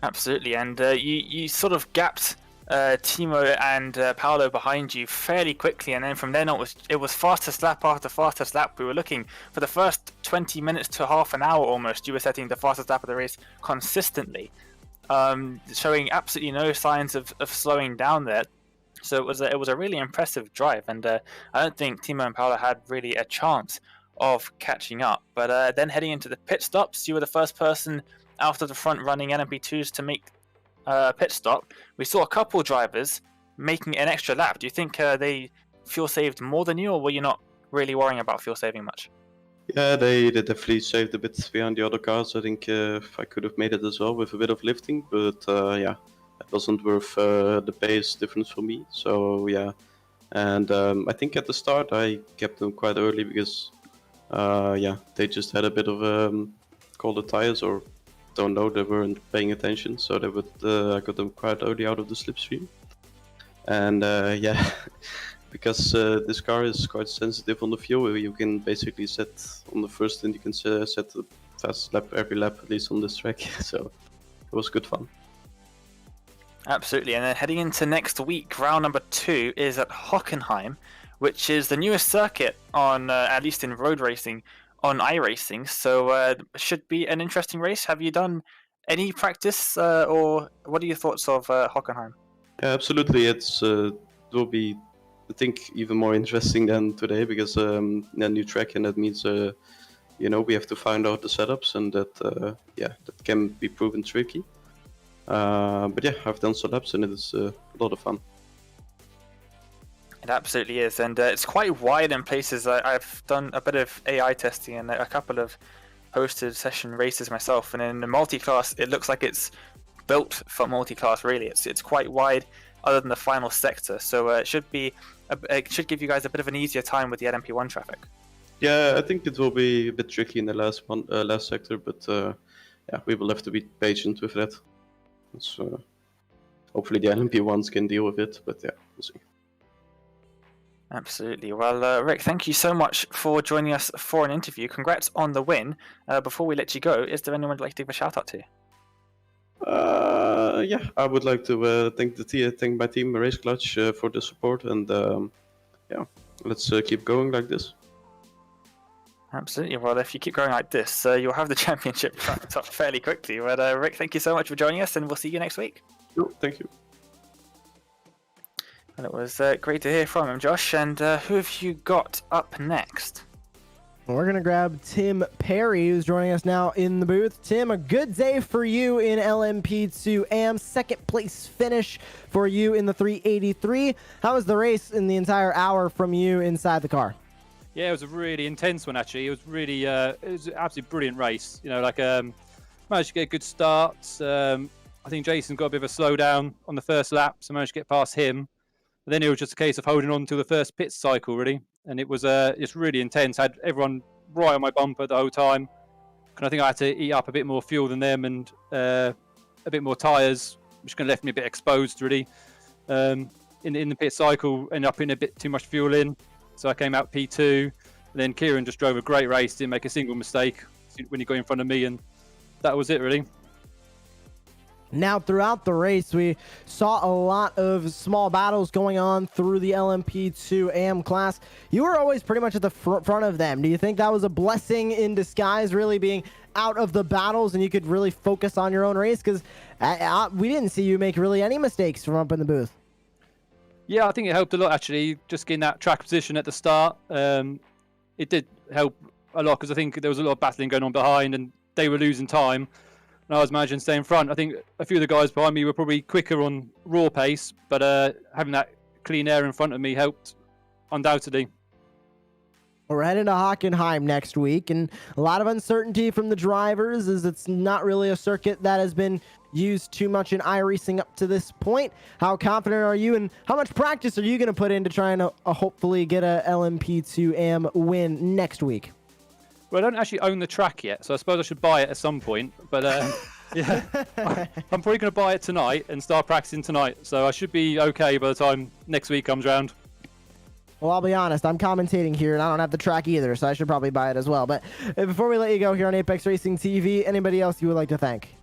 Absolutely, and you sort of gapped Timo and Paolo behind you fairly quickly, and then from then on it was fastest lap after fastest lap. We were looking for the first 20 minutes to half an hour almost. You were setting the fastest lap of the race consistently, showing absolutely no signs of slowing down there. So it was a really impressive drive, and I don't think Timo and Paolo had really a chance of catching up. But then heading into the pit stops, you were the first person out of the front running LMP2s to make pit stop. We saw a couple drivers making an extra lap. Do you think they fuel saved more than you, or were you not really worrying about fuel saving much? Yeah, they definitely saved a bit behind the other cars. I think I could have made it as well with a bit of lifting, but yeah, it wasn't worth the pace difference for me. So yeah, and I think at the start I kept them quite early because yeah, they just had a bit of cold tires, or don't know, they weren't paying attention, so they would I got them quite early out of the slipstream. And yeah, because this car is quite sensitive on the fuel, you can basically set on the first stint, you can set the fastest lap every lap, at least on this track. So it was good fun. Absolutely, and then heading into next week, round number 2 is at Hockenheim, which is the newest circuit on, at least in road racing, on iRacing. So should be an interesting race. Have you done any practice, or what are your thoughts of Hockenheim? Yeah, absolutely. It will be, I think, even more interesting than today because a new track, and that means you know, we have to find out the setups, and that yeah, that can be proven tricky. But yeah, I've done some laps and it is a lot of fun. It absolutely is, and it's quite wide in places. I've done a bit of AI testing and a couple of hosted session races myself, and in the multi-class it looks like it's built for multi-class. Really, it's quite wide other than the final sector, so it should give you guys a bit of an easier time with the LMP1 traffic. Yeah, I think it will be a bit tricky in the last sector, but yeah, we will have to be patient with that. So hopefully the LMP1s can deal with it, but yeah, we'll see. Absolutely. Well, Rick, thank you so much for joining us for an interview. Congrats on the win. Before we let you go, is there anyone you'd like to give a shout out to? Yeah, I would like to thank my team, Race Clutch, for the support, and yeah, let's keep going like this. Absolutely. Well, if you keep going like this, you'll have the championship wrapped up fairly quickly. But Rick, thank you so much for joining us, and we'll see you next week. Thank you. And it was great to hear from him, Josh. And who have you got up next? We're going to grab Tim Perry, who's joining us now in the booth. Tim, a good day for you in LMP2 AM. Second place finish for you in the 383. How was the race in the entire hour from you inside the car? Yeah, it was a really intense one, actually. It was really, it was an absolutely brilliant race. You know, like, managed to get a good start. I think Jason got a bit of a slowdown on the first lap, so managed to get past him. But then it was just a case of holding on to the first pit cycle, really. And it was just really intense. I had everyone right on my bumper the whole time. And I think I had to eat up a bit more fuel than them and a bit more tyres, which kind of left me a bit exposed, really. In the pit cycle, ended up putting a bit too much fuel in. So I came out P2. And then Kieran just drove a great race, didn't make a single mistake when he got in front of me. And that was it, really. Now, throughout the race, we saw a lot of small battles going on through the LMP2 AM class. You were always pretty much at the front of them. Do you think that was a blessing in disguise, really being out of the battles and you could really focus on your own race? Because we didn't see you make really any mistakes from up in the booth. Yeah, I think it helped a lot, actually, just getting that track position at the start. It did help a lot because I think there was a lot of battling going on behind and they were losing time. And I was managing to stay in front. I think a few of the guys behind me were probably quicker on raw pace, but having that clean air in front of me helped undoubtedly. We're heading to Hockenheim next week, and a lot of uncertainty from the drivers as it's not really a circuit that has been used too much in iRacing up to this point. How confident are you, and how much practice are you going to put into trying to hopefully get a LMP2 AM win next week? Well, I don't actually own the track yet, so I suppose I should buy it at some point. But yeah, I'm probably going to buy it tonight and start practicing tonight. So I should be okay by the time next week comes around. Well, I'll be honest, I'm commentating here, and I don't have the track either, so I should probably buy it as well. But before we let you go here on Apex Racing TV, anybody else you would like to thank?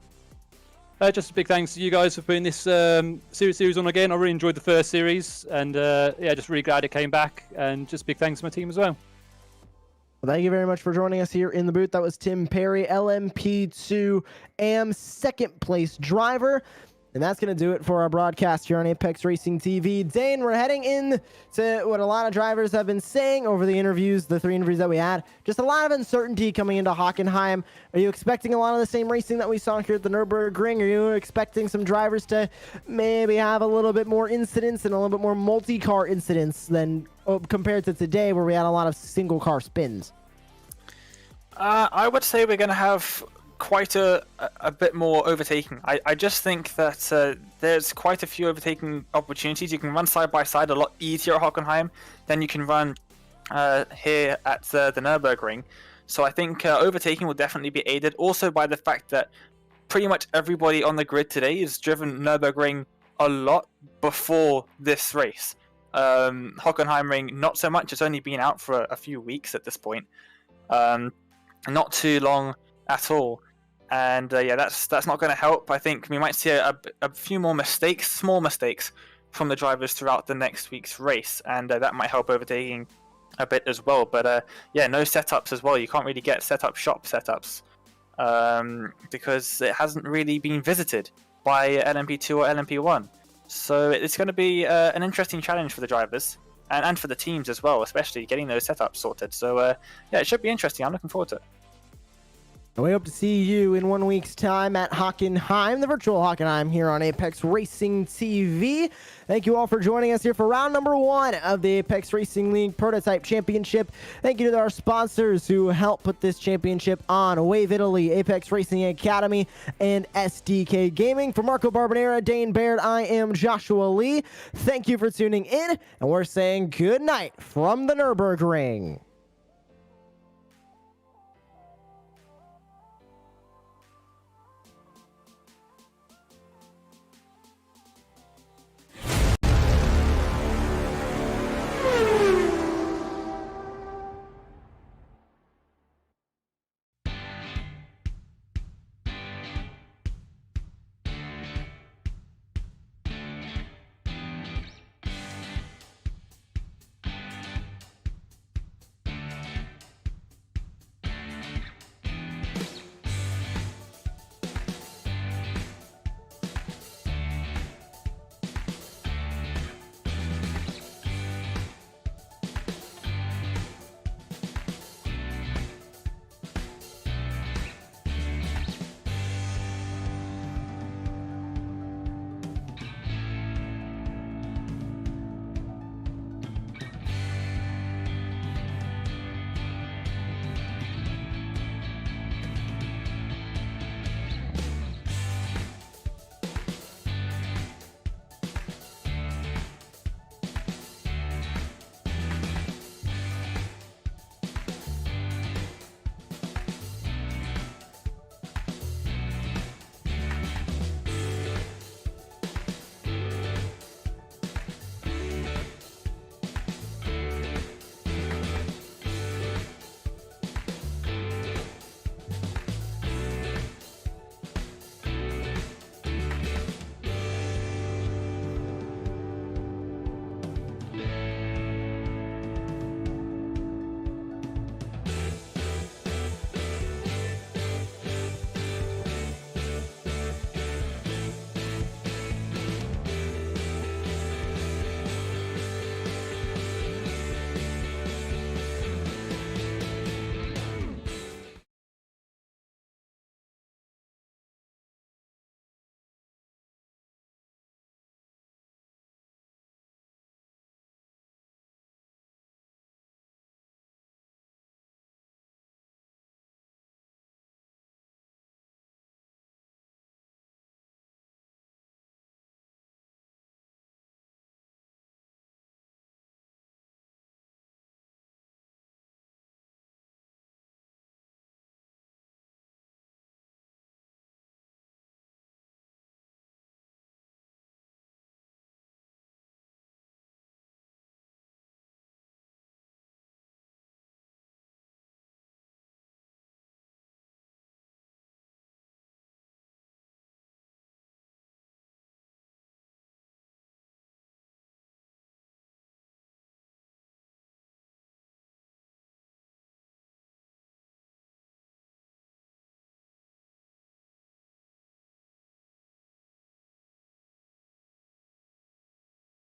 Just a big thanks to you guys for putting this series on again. I really enjoyed the first series, and yeah, just really glad it came back. And just big thanks to my team as well. Well, thank you very much for joining us here in the booth. That was Tim Perry, LMP2 AM second place driver. And that's going to do it for our broadcast here on Apex Racing TV. Dane, we're heading in to what a lot of drivers have been saying over the interviews, the 3 interviews that we had. Just a lot of uncertainty coming into Hockenheim. Are you expecting a lot of the same racing that we saw here at the Nürburgring? Are you expecting some drivers to maybe have a little bit more incidents and a little bit more multi-car incidents than compared to today where we had a lot of single-car spins? I would say we're going to have quite a bit more overtaking. I just think that there's quite a few overtaking opportunities. You can run side by side a lot easier at Hockenheim than you can run here at the Nürburgring. So I think overtaking will definitely be aided also by the fact that pretty much everybody on the grid today has driven Nürburgring a lot before this race. Hockenheim Ring not so much. It's only been out for a few weeks at this point. Not too long at all. And yeah, that's not going to help. I think we might see a few more mistakes, small mistakes, from the drivers throughout the next week's race, and that might help overtaking a bit as well. But yeah, no setups as well. You can't really get shop setups because it hasn't really been visited by LMP2 or LMP1. So it's going to be an interesting challenge for the drivers and for the teams as well, especially getting those setups sorted. So yeah, it should be interesting. I'm looking forward to it. And we hope to see you in 1 week's time at Hockenheim, the virtual Hockenheim here on Apex Racing TV. Thank you all for joining us here for round number 1 of the Apex Racing League Prototype Championship. Thank you to our sponsors who helped put this championship on: Wave Italy, Apex Racing Academy, and SDK Gaming. For Marco Barbonera, Dane Baird, I am Joshua Lee. Thank you for tuning in, and we're saying good night from the Nürburgring.